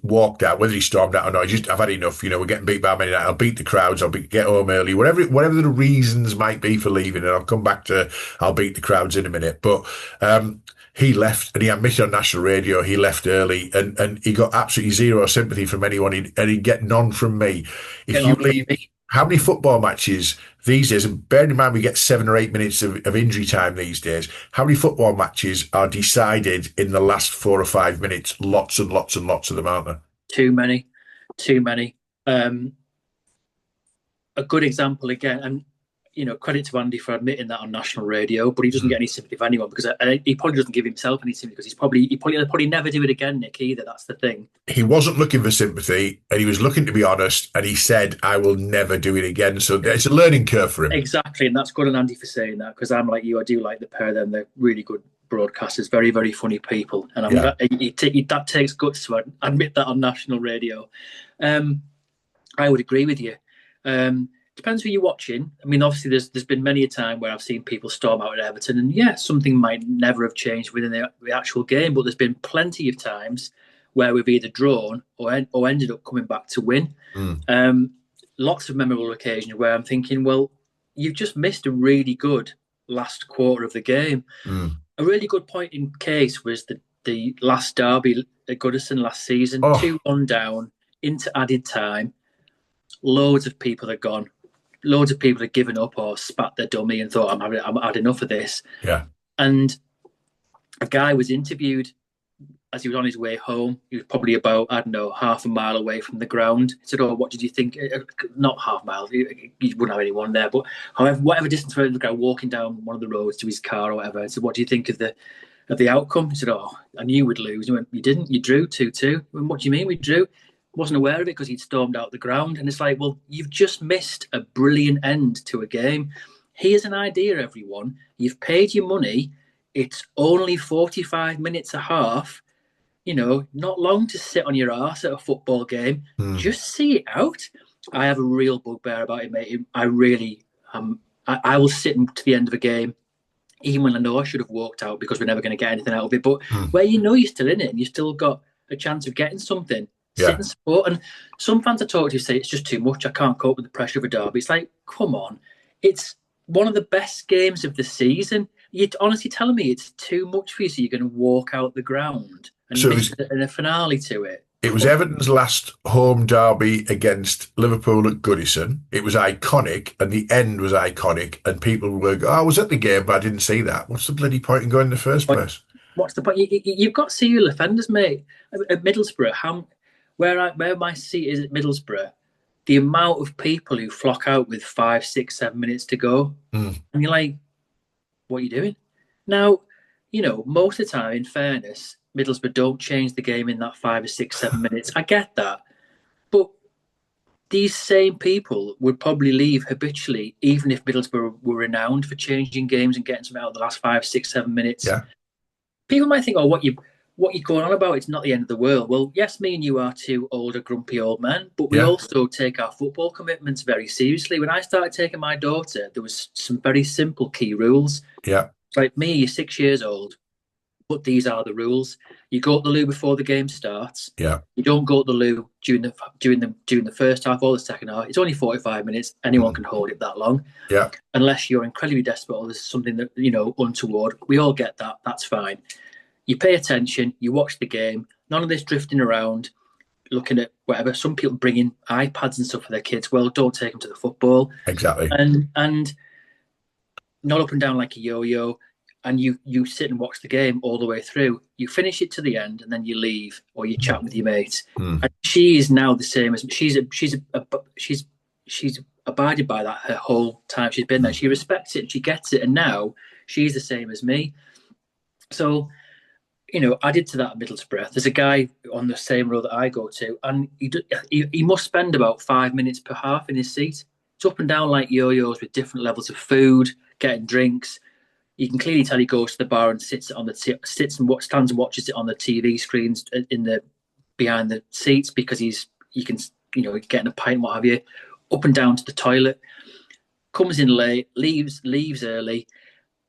Walked out, whether he stormed out or not. I've had enough. We're getting beat by Man United. I'll beat the crowds. Get home early. Whatever the reasons might be for leaving, and I'll come back to. I'll beat the crowds in a minute. But he left, and he admitted on national radio he left early, and he got absolutely zero sympathy from anyone, and he'd get none from me. If Get you on from leave, me. how many football matches these days, and bearing in mind we get 7 or 8 minutes of injury time these days, how many football matches are decided in the last 4 or 5 minutes? Lots and lots and lots of them, aren't there? Too many. Too many. A good example again, and credit to Andy for admitting that on national radio, but he doesn't get any sympathy for anyone because he probably doesn't give himself any sympathy because he'll probably never do it again, Nick, either. That's the thing. He wasn't looking for sympathy, and he was looking to be honest, and he said, "I will never do it again." So it's a learning curve for him. Exactly, and that's good on Andy for saying that because I'm like you. I do like the pair of them. They're really good broadcasters, very, very funny people, and Yeah. that takes guts to admit that on national radio. I would agree with you. Depends who you're watching. I mean, obviously, there's been many a time where I've seen people storm out at Everton, and yeah, something might never have changed within the actual game, but there's been plenty of times where we've either drawn or ended up coming back to win. Mm. Lots of memorable occasions where I'm thinking, well, you've just missed a really good last quarter of the game. Mm. A really good point in case was the last derby at Goodison last season, Oh, 2-1 down into added time. Loads of people had gone. Loads of people had given up or spat their dummy and thought, I'm had enough of this. yeah. And a guy was interviewed as he was on his way home. He was probably about, I don't know, half a mile away from the ground. He said, "Oh, what did you think?" Not half a mile. He wouldn't have anyone there. But however, whatever distance from the guy walking down one of the roads to his car or whatever. I said, "What do you think of the outcome?" He said, "Oh, I knew we'd lose." He went, "You didn't. You drew 2-2. What do you mean we drew?" Wasn't aware of it because he'd stormed out the ground. And it's like, well, you've just missed a brilliant end to a game. Here's an idea, everyone. You've paid your money. It's only 45 minutes a half. Not long to sit on your arse at a football game. Mm. Just see it out. I have a real bugbear about it, mate. I really, I will sit to the end of a game even when I know I should have walked out because we're never going to get anything out of it. But Hmm. where you know you're still in it and you've still got a chance of getting something, sit Yeah. and support. And some fans I talk to say it's just too much. I can't cope with the pressure of a derby. It's like, come on, it's one of the best games of the season. You're honestly telling me it's too much for you, so you're going to walk out the ground and So miss a finale to it. it was Come Everton's last home derby against Liverpool at Goodison. It was iconic, and the end was iconic. And people were, oh, I was at the game, but I didn't see that. What's the bloody point in going in the first on. place? What's the point? You've got serial offenders, mate. At Middlesbrough, where my seat is at Middlesbrough, the amount of people who flock out with 5, 6, 7 minutes to go, Mm, and you're like, what are you doing? Now, most of the time, in fairness, Middlesbrough don't change the game in that 5 or 6, 7 minutes. I get that, but these same people would probably leave habitually, even if Middlesbrough were renowned for changing games and getting something out of the last 5, 6, 7 minutes. yeah, People might think, oh, what you're going on about, it's not the end of the world. Well, yes, me and you are two older, grumpy old men, but we yeah, also take our football commitments very seriously. When I started taking my daughter, there was some very simple key rules. yeah, Like me, you're 6 years old, but these are the rules. You go to the loo before the game starts. yeah, You don't go to the loo during the first half or the second half. It's only 45 minutes. Anyone mm, can hold it that long, yeah, unless you're incredibly desperate or there's something that untoward. We all get that. That's fine. You pay attention, you watch the game, none of this drifting around, looking at whatever. Some people bring in iPads and stuff for their kids. Well, don't take them to the football. exactly. And not up and down like a yo-yo. And you sit and watch the game all the way through. You finish it to the end, and then you leave, or you chat with your mates. Mm, And she is now the same as she's abided by that her whole time she's been there. mm. She respects it, she gets it, and now she's the same as me. So added to that Middlesbrough, there's a guy on the same road that I go to, and he must spend about 5 minutes per half in his seat. It's up and down like yo-yos with different levels of food, getting drinks. You can clearly tell he goes to the bar and sits and stands and watches it on the TV screens in the behind the seats because you can getting a pint, what have you, up and down to the toilet. Comes in late, leaves early.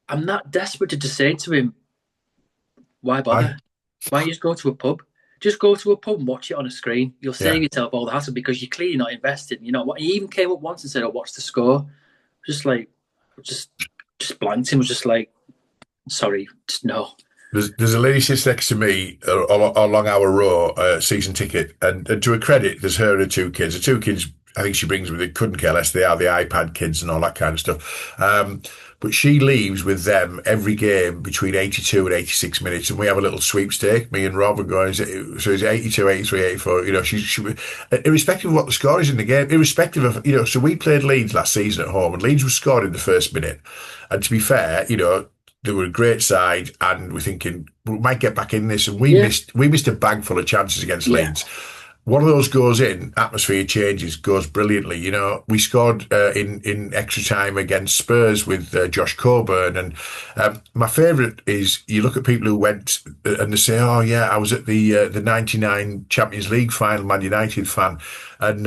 I'm that desperate to just say to him, why Aye. bother? Why just go to a pub? Just go to a pub and watch it on a screen. You'll Yeah. save yourself all the hassle because you're clearly not invested. You know what? He even came up once and said, "Oh, what's the score?" Just like, just blanked him. Was just like, sorry, just no. There's a lady sits next to me along our row, season ticket, and to her credit, there's her and her two kids. The two kids, I think she brings with it, couldn't care less. They are the iPad kids and all that kind of stuff. But she leaves with them every game between 82 and 86 minutes, and we have a little sweepstake. Me and Rob are going, so it's 82, 83, 84. She, irrespective of what the score is in the game, irrespective of, so we played Leeds last season at home, and Leeds was scored in the first minute. And to be fair, they were a great side, and we're thinking we might get back in this. And Yeah, we missed a bag full of chances against yeah, Leeds. One of those goes in, atmosphere changes, goes brilliantly. We scored in extra time against Spurs with Josh Coburn, and my favourite is you look at people who went and they say, "Oh yeah, I was at the '99 Champions League final, Man United fan," and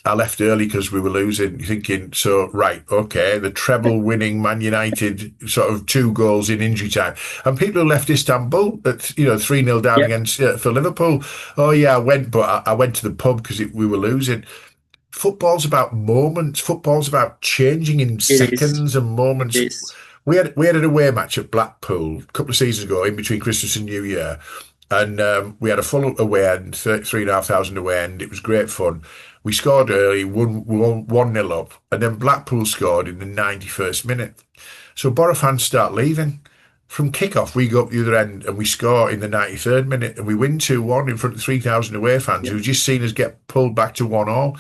I left early because we were losing. You're thinking, so right, okay, the treble-winning Man United, sort of 2 goals in injury time, and people who left Istanbul at 3-0 down yeah. against for Liverpool. Oh yeah, I went, but I went to the pub because we were losing. Football's about moments. Football's about changing in It is. seconds and moments. It is. We had an away match at Blackpool a couple of seasons ago, in between Christmas and New Year, and we had a full away end, 3,500 away end. It was great fun. We scored early, 1-0 up, and then Blackpool scored in the 91st minute. So Borough fans start leaving. From kick-off, we go up the other end and we score in the 93rd minute, and we win 2-1 in front of 3,000 away fans Yeah. who just seen us get pulled back to 1-1.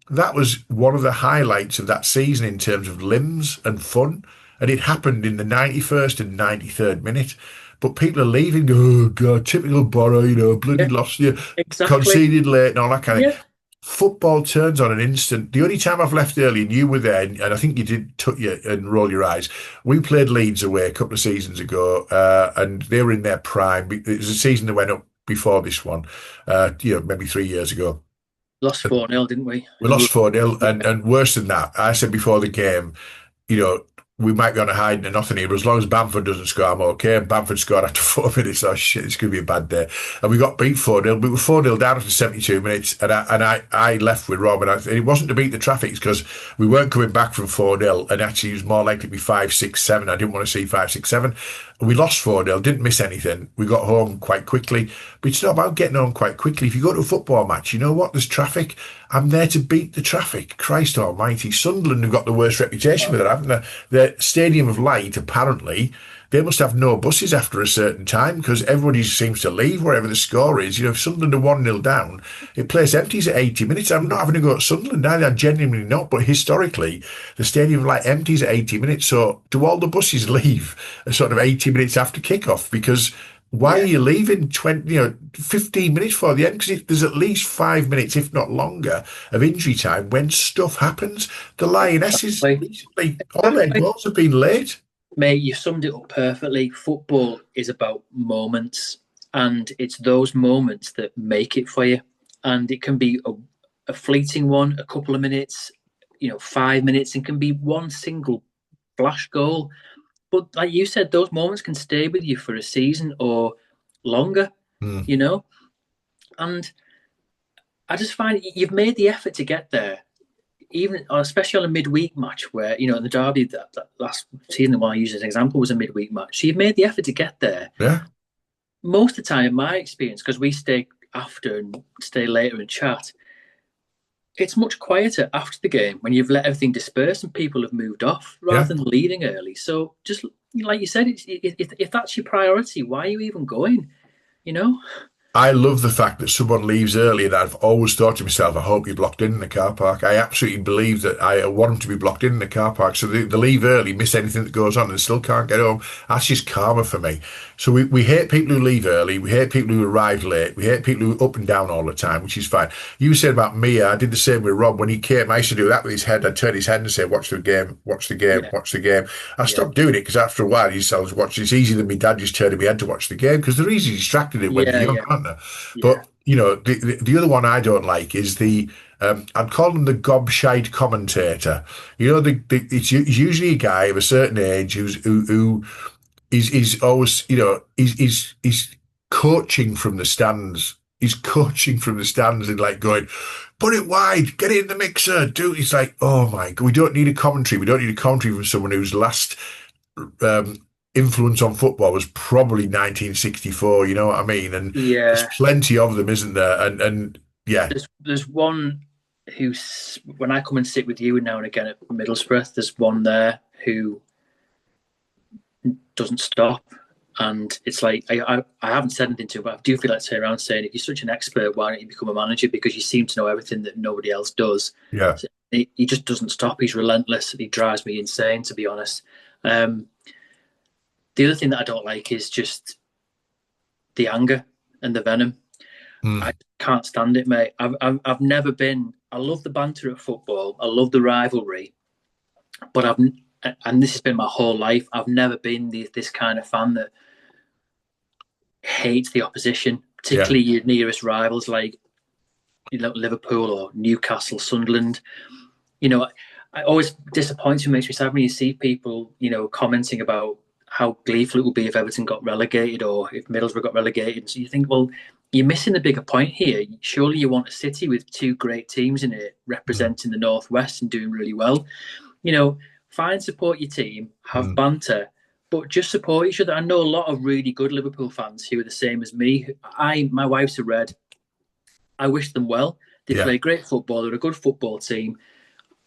That was one of the highlights of that season in terms of limbs and fun. And it happened in the 91st and 93rd minute. But people are leaving, oh God, typical Borough, bloody Yeah. lost you, Exactly. conceded late and all that kind of thing. Yeah. Football turns on an instant. The only time I've left early, and you were there, and I think you did tut you and roll your eyes. We played Leeds away a couple of seasons ago, and they were in their prime. It was a season that went up before this one, maybe 3 years ago. Lost 4-0, didn't we? We lost 4-0, and worse than that, I said before the game, you know, we might be on a hiding or nothing here, but as long as Bamford doesn't score, I'm okay. And Bamford scored after 4 minutes. Oh shit, it's going to be a bad day. And we got beat 4-0. We were 4-0 down after 72 minutes. And I left with Rob. And it wasn't to beat the traffic, it's because we weren't coming back from 4-0. And actually, it was more likely to be 5-6-7. I didn't want to see 5-6-7. We lost 4-0, didn't miss anything. We got home quite quickly. But it's not about getting home quite quickly. If you go to a football match, you know what? There's traffic. I'm there to beat the traffic. Christ almighty. Sunderland have got the worst reputation with it, haven't they? The Stadium of Light, apparently, they must have no buses after a certain time because everybody seems to leave wherever the score is. You know, if Sunderland are 1-0 down, it place empties at 80 minutes. I'm not having to go to Sunderland either. I'm genuinely not. But historically, the Stadium of Light empties at 80 minutes. So do all the buses leave sort of 80 minutes after kickoff? Because why are you leaving 15 minutes before the end? Because there's at least 5 minutes, if not longer, of injury time when stuff happens. The Lionesses, recently, all their goals have been late. Mate, you summed it up perfectly. Football is about moments, and it's those moments that make it for you. And it can be a fleeting one, a couple of minutes, 5 minutes, and can be one single flash goal. But like you said, those moments can stay with you for a season or longer, And I just find you've made the effort to get there, even especially on a midweek match where, in the derby that last season, the one I used as an example was a midweek match. So you've made the effort to get there. Yeah. Most of the time, in my experience, because we stay after and stay later and chat, it's much quieter after the game when you've let everything disperse and people have moved off rather than leaving early. So just like you said, if that's your priority, why are you even going? I love the fact that someone leaves early, and I've always thought to myself, I hope you're blocked in the car park. I absolutely believe that I want them to be blocked in the car park. So they leave early, miss anything that goes on, and still can't get home. That's just karma for me. So we hate people who leave early. We hate people who arrive late. We hate people who are up and down all the time, which is fine. You said about Mia, I did the same with Rob. When he came, I used to do that with his head. I'd turn his head and say, watch the game, watch the game, watch the game. I stopped doing it because after a while, I was watching. It's easier than my dad just turning my head to watch the game because they're easily distracted when you're young, aren't they? But the other one I don't like is I'd call him the gobshite commentator. It's usually a guy of a certain age who is always, he's coaching from the stands. He's coaching from the stands and like going, put it wide, get it in the mixer, do. It's like, oh my God, we don't need a commentary. We don't need a commentary from someone whose last influence on football was probably 1964. You know what I mean? And there's plenty of them, isn't there? And yeah, there's one who's, when I come and sit with you now and again at Middlesbrough, there's one there who doesn't stop. And it's like, I haven't said anything to him, but I do feel like turning around saying, if you're such an expert, why don't you become a manager? Because you seem to know everything that nobody else does. Yeah. So he just doesn't stop. He's relentless. He drives me insane, to be honest. The other thing that I don't like is just the anger and the venom. I can't stand it, mate. I've never been. I love the banter at football. I love the rivalry, but and this has been my whole life. I've never been this kind of fan that hates the opposition, particularly your nearest rivals like Liverpool or Newcastle, Sunderland. I always disappoints me, makes me sad when you see people, commenting about how gleeful it would be if Everton got relegated or if Middlesbrough got relegated. So you think, well, you're missing the bigger point here. Surely you want a city with two great teams in it representing the Northwest and doing really well. Fine, support your team, have banter, but just support each other. I know a lot of really good Liverpool fans who are the same as me. My wife's a Red. I wish them well. They play great football. They're a good football team.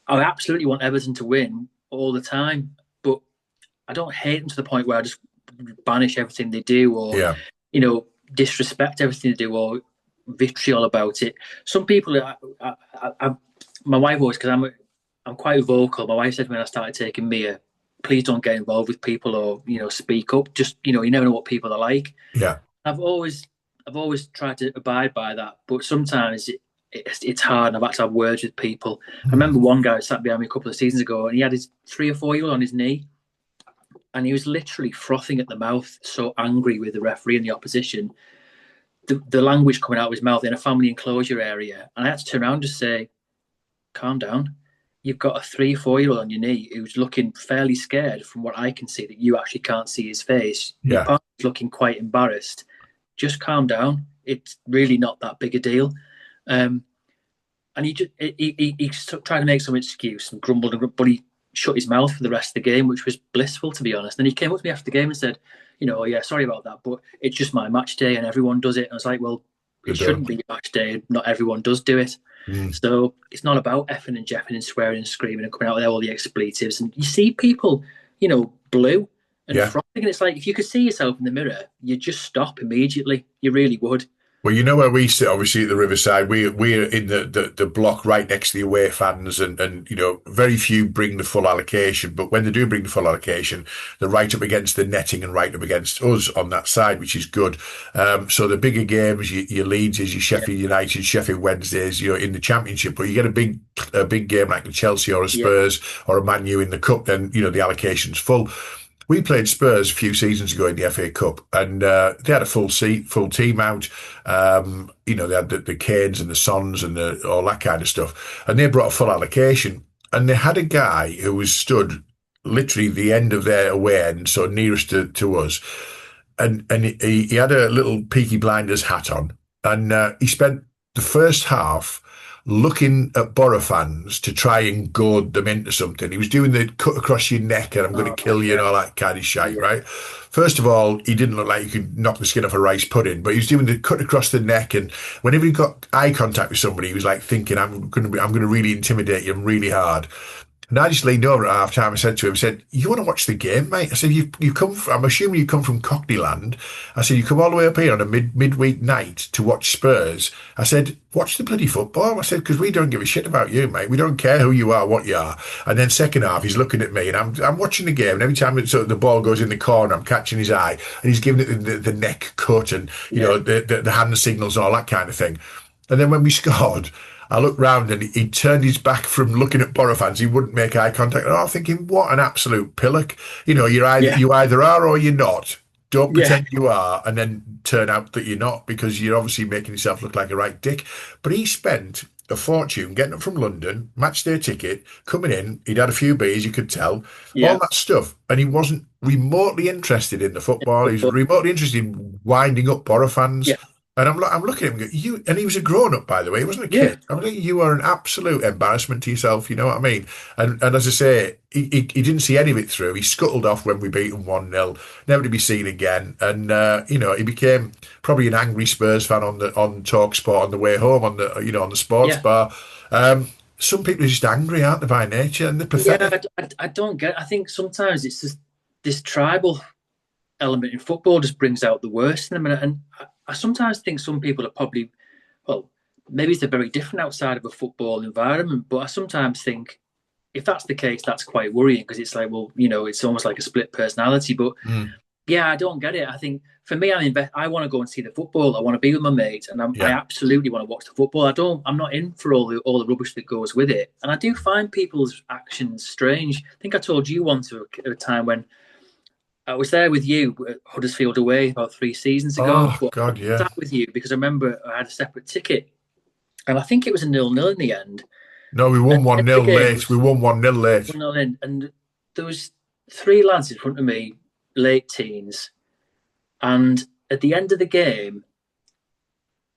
I absolutely want Everton to win all the time, but I don't hate them to the point where I just banish everything they do or, disrespect everything they do or vitriol about it. Some people, my wife always, because I'm quite vocal. My wife said when I started taking Mia, please don't get involved with people or, speak up. Just, you never know what people are like. Yeah. I've always tried to abide by that, but sometimes it's hard, and I've had to have words with people. I remember one guy sat behind me a couple of seasons ago, and he had his 3 or 4-year-old on his knee, and he was literally frothing at the mouth, so angry with the referee and the opposition. The language coming out of his mouth in a family enclosure area, and I had to turn around and just say, calm down. you've got a 3, 4 year old on your knee who's looking fairly scared from what I can see, that you actually can't see his face. Your Yeah. partner's looking quite embarrassed. Just calm down. It's really not that big a deal. Um, and he tried to make some excuse and grumbled, but he shut his mouth for the rest of the game, which was blissful, to be honest. And he came up to me after the game and said, "Oh yeah, sorry about that, but it's just my match day and everyone does it." And I was like, "Well, They it shouldn't don't. be your match day. Not everyone does do it." Mm. So it's not about effing and jeffing and swearing and screaming and coming out with all the expletives. And you see people, blue and Yeah. frothing. And it's like, if you could see yourself in the mirror, you'd just stop immediately. You really would. Well, you know where we sit, obviously at the Riverside. We're in the block right next to the away fans, and very few bring the full allocation. But when they do bring the full allocation, they're right up against the netting and right up against us on that side, which is good. So the bigger games, your Leeds, your Yeah. Sheffield United, Sheffield Wednesdays, in the Championship. But you get a big game like a Chelsea or a Yeah. Spurs or a Man U in the Cup, then the allocation's full. We played Spurs a few seasons ago in the FA Cup, and they had a full team out. They had the Canes and the Sons and all that kind of stuff, and they brought a full allocation. And they had a guy who was stood literally the end of their away end, so nearest to us, and he had a little Peaky Blinders hat on, and he spent the first half looking at Borough fans to try and goad them into something. He was doing the cut across your neck and I'm going to Oh, kill you and yeah. all that kind of shite, Yeah. right? First of all, he didn't look like he could knock the skin off a rice pudding, but he was doing the cut across the neck, and whenever he got eye contact with somebody, he was like thinking, I'm going to really intimidate you really hard." And I just leaned over at half time and said to him, "You want to watch the game, mate?" I said, "You come from, I'm assuming you come from Cockney land." I said, "You come all the way up here on a midweek night to watch Spurs." I said, "Watch the bloody football." I said, "Because we don't give a shit about you, mate. We don't care who you are, what you are." And then second half, he's looking at me and I'm watching the game. And every time the ball goes in the corner, I'm catching his eye and he's giving it the neck cut and, Yeah. the hand signals and all that kind of thing. And then when we scored, I looked round and he turned his back from looking at Borough fans. He wouldn't make eye contact. And I'm thinking, what an absolute pillock. Yeah. You either are or you're not. Don't Yeah. pretend you are and then turn out that you're not, because you're obviously making yourself look like a right dick. But he spent a fortune getting up from London, match day ticket, coming in. He'd had a few beers, you could tell, all Yeah. that stuff. And he wasn't remotely interested in the football. He was Football. remotely interested in winding up Borough fans. Yeah. And I'm looking at him, and he was a grown up, by the way. He wasn't a Yeah. kid. I mean, you are an absolute embarrassment to yourself. You know what I mean? And as I say, he didn't see any of it through. He scuttled off when we beat him 1-0, never to be seen again. And he became probably an angry Spurs fan on Talk Sport on the way home on the sports Yeah. bar. Some people are just angry, aren't they, by nature, and they're Yeah. pathetic. I don't get. I think sometimes it's just this tribal element in football just brings out the worst in them, and I sometimes think some people are probably, well, maybe they're very different outside of a football environment, but I sometimes think if that's the case, that's quite worrying, because it's like, well, it's almost like a split personality. But Mm, yeah, I don't get it. I think for me, I want to go and see the football. I want to be with my mates, and I yeah, absolutely want to watch the football. I'm not in for all the rubbish that goes with it, and I do find people's actions strange. I think I told you once of a time when I was there with you at Huddersfield away about 3 seasons ago, oh but I God, yeah. sat with you because I remember I had a separate ticket, and I think it was a 0-0 in the end. No, we And won the one end of the nil game late. We was won 1-0 late. 1-0 in, and there was three lads in front of me, late teens, and at the end of the game,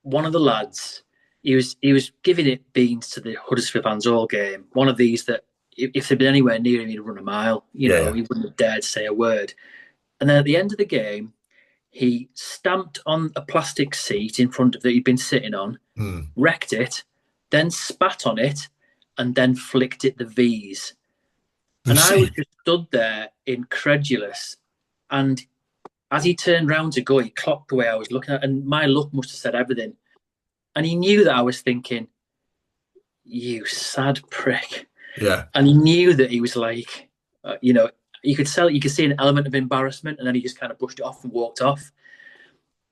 one of the lads, he was giving it beans to the Huddersfield fans all game. One of these that if they'd been anywhere near him, he'd run a mile. Yeah, yeah. He wouldn't have dared say a word. And then at the end of the game, he stamped on a plastic seat in front of that he'd been sitting on, Mm. wrecked it, then spat on it, and then flicked it the V's. And I was just stood there incredulous. And as he turned round to go, he clocked the way I was looking at, and my look must have said everything. And he knew that I was thinking, "You sad prick." Yeah. And he knew that he was like, you could see an element of embarrassment, and then he just kind of brushed it off and walked off.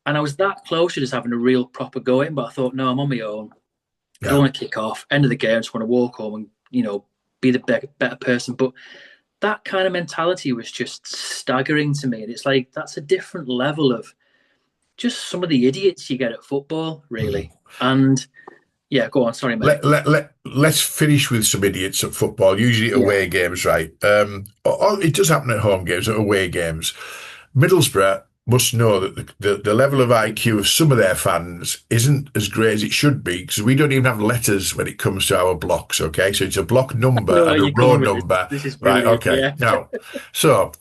And I was that close to just having a real proper go at him, but I thought, no, I'm on my own. I don't Yeah. want to kick off. End of the game, I just want to walk home and, be the better person. But that kind of mentality was just staggering to me. And it's like, that's a different level of just some of the idiots you get at football, Mm. really. And, Yeah, go on. Sorry, mate. Let's finish with some idiots at football, usually at Yeah. away games, right? It does happen at home games, at away games. Middlesbrough must know that the level of IQ of some of their fans isn't as great as it should be, because we don't even have letters when it comes to our blocks, okay? So it's a block I number know where and a you're row going with this. number, This is right? brilliant. Okay. Yeah. Now, so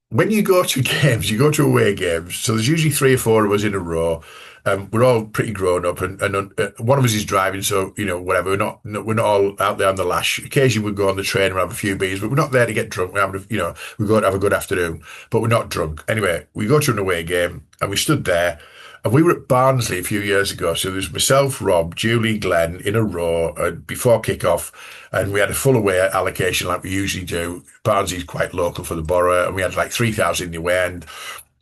when you go to games, you go to away games, so there's usually three or four of us in a row. We're all pretty grown up, and one of us is driving, so whatever. We're not all out there on the lash. Occasionally we go on the train and have a few beers, but we're not there to get drunk. We go to have a good afternoon, but we're not drunk. Anyway, we go to an away game, and we stood there, and we were at Barnsley a few years ago. So there's myself, Rob, Julie, Glenn in a row before kick-off, and we had a full away allocation like we usually do. Barnsley's quite local for the borough, and we had like 3,000 in the away end.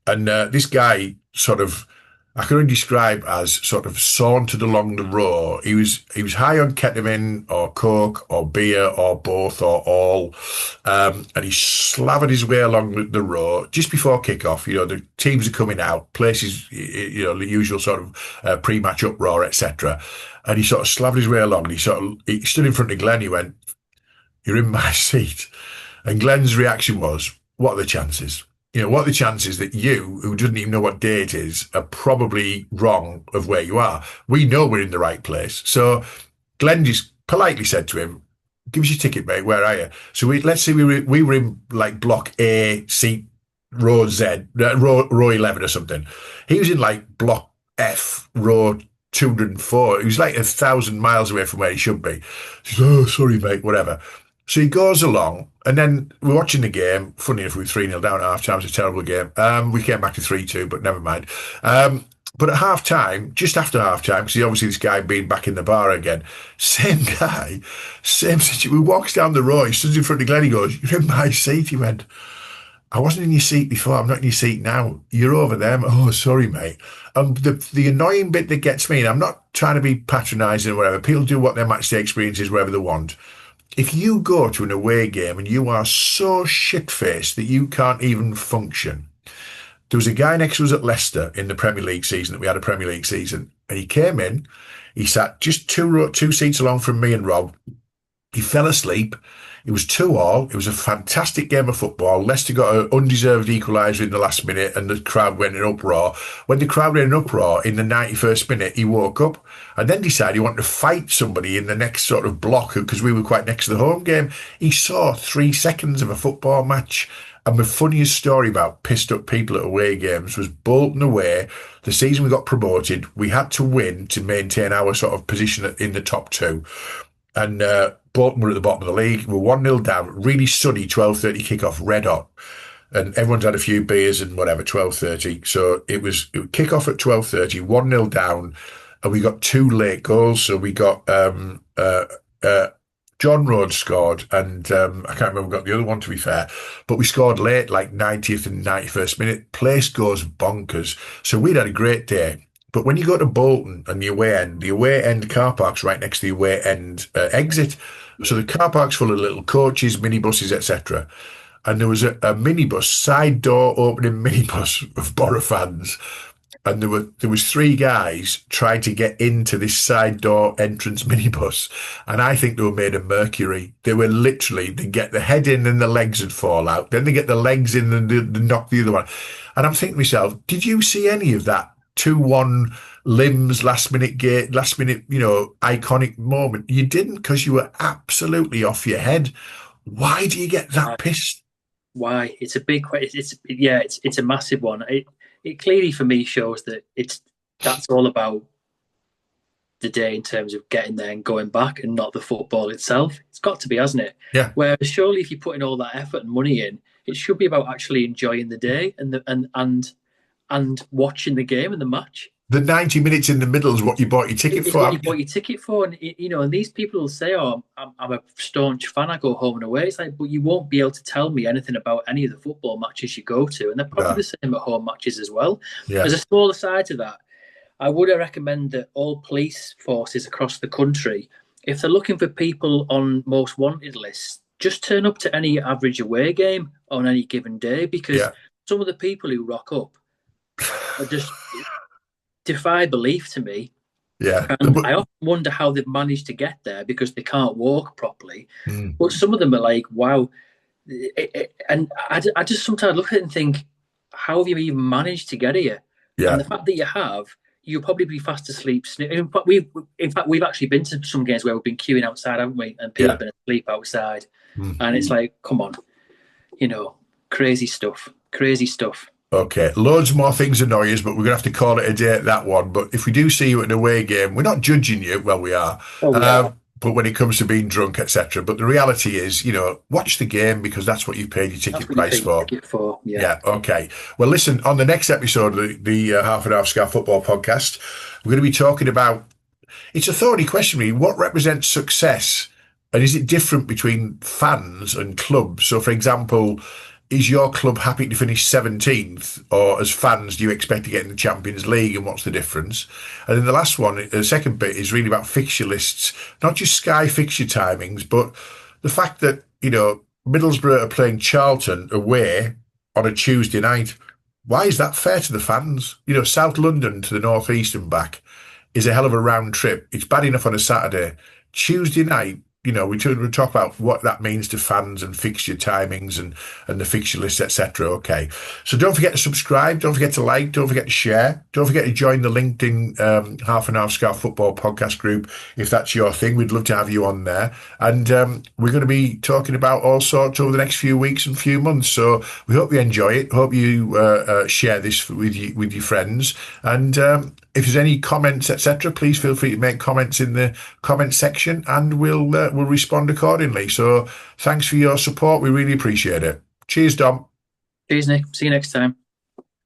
And this guy sort of, I can only describe as sort of sauntered along the row. He was high on ketamine or coke or beer or both or all, and he slavered his way along the row just before kick-off. The teams are coming out, places, the usual sort of pre-match uproar, etc. And he sort of slavered his way along. And he stood in front of Glenn. He went, "You're in my seat." And Glenn's reaction was, "What are the chances? What are the chances that you, who doesn't even know what day it is, are probably wrong of where you are? We know we're in the right place." So Glenn just politely said to him, "Give us your ticket, mate. Where are you?" So let's say we were in like block A, seat row Z, row 11 or something. He was in like block F, row 204. He was like 1,000 miles away from where he should be. He said, "Oh, sorry, mate, whatever." So he goes along, and then we're watching the game. Funny enough, we were 3-0 down at half time. It was a terrible game. We came back to 3-2, but never mind. But at half time, just after half time, because obviously this guy being back in the bar again, same guy, same situation. We walks down the road, he stands in front of Glenn, he goes, "You're in my seat." He went, "I wasn't in your seat before, I'm not in your seat now. You're over there." "Oh, sorry, mate." And the annoying bit that gets me, and I'm not trying to be patronising or whatever, people do what their match day experience is wherever they want. If you go to an away game and you are so shit-faced that you can't even function. There was a guy next to us at Leicester in the Premier League season, that we had a Premier League season, and he came in, he sat just two seats along from me and Rob. He fell asleep. It was 2-2. It was a fantastic game of football. Leicester got an undeserved equaliser in the last minute, and the crowd went in uproar. When the crowd went in uproar in the 91st minute, he woke up and then decided he wanted to fight somebody in the next sort of block, because we were quite next to the home game. He saw 3 seconds of a football match. And the funniest story about pissed up people at away games was Bolton away. The season we got promoted, we had to win to maintain our sort of position in the top two. And Bolton were at the bottom of the league. We're 1-0 down. Really sunny, 12:30 kickoff, red hot. And everyone's had a few beers and whatever, 12:30. So it was kick-off at 12:30, 1-0 down. And we got 2 late goals. So we got John Rhodes scored, and I can't remember who got the other one, to be fair. But we scored late, like 90th and 91st minute. Place goes bonkers. So we'd had a great day. But when you go to Bolton and the away end car park's right next to the away end exit. So the car park's full of little coaches, minibuses, etc. And there was a minibus, side door opening minibus of Borough fans. And there was 3 guys trying to get into this side door entrance minibus. And I think they were made of mercury. They were literally, they get the head in and the legs would fall out. Then they get the legs in and they knock the other one. And I'm thinking to myself, did you see any of that 2-1 limbs, last minute gate, last minute, iconic moment? You didn't, because you were absolutely off your head. Why do you get that pissed? Why? It's a big question. It's a massive one. It clearly for me shows that that's all about the day in terms of getting there and going back, and not the football itself. It's got to be, hasn't it? Yeah. Whereas surely if you're putting all that effort and money in, it should be about actually enjoying the day and watching the game and the match. The 90 minutes in the middle is what you bought your ticket It's for. what you bought your ticket for, and and these people will say, "Oh, I'm a staunch fan. I go home and away." It's like, but you won't be able to tell me anything about any of the football matches you go to, and they're probably the same at home matches as well. Yeah. As a smaller side to that, I would recommend that all police forces across the country, if they're looking for people on most wanted lists, just turn up to any average away game on any given day, because some of the people who rock up are just defy belief to me. Yeah. And I often wonder how they've managed to get there because they can't walk properly. Mm. But some of them are like, wow. And I just sometimes look at it and think, how have you even managed to get here? And Yeah. the fact that you have, you'll probably be fast asleep. In fact, we've actually been to some games where we've been queuing outside, haven't we? And people Yeah. have been asleep outside. Mm. And it's like, come on, crazy stuff, crazy stuff. Okay, loads more things annoy us, but we're gonna have to call it a day at that one. But if we do see you at an away game, we're not judging you. Well, we are. Oh, we are. But when it comes to being drunk, etc. But the reality is, watch the game because that's what you've paid your That's ticket what you price pay your for. ticket for. Yeah. Yeah. Okay. Well, listen. On the next episode of the Half and Half Scar Football Podcast, we're going to be talking about. It's a thorny question, really. What represents success, and is it different between fans and clubs? So, for example, is your club happy to finish 17th, or as fans, do you expect to get in the Champions League, and what's the difference? And then the last one, the second bit, is really about fixture lists, not just Sky fixture timings, but the fact that, Middlesbrough are playing Charlton away on a Tuesday night. Why is that fair to the fans? South London to the North East and back is a hell of a round trip. It's bad enough on a Saturday. Tuesday night, we talk about what that means to fans and fixture timings and the fixture list, etc. Okay. So don't forget to subscribe. Don't forget to like. Don't forget to share. Don't forget to join the LinkedIn Half and Half Scar Football podcast group if that's your thing. We'd love to have you on there. And we're going to be talking about all sorts over the next few weeks and few months. So we hope you enjoy it. Hope you share this with your friends. And if there's any comments, etc., please feel free to make comments in the comment section, and we'll respond accordingly. So thanks for your support. We really appreciate it. Cheers, Dom. Cheers, Nick. See you next time.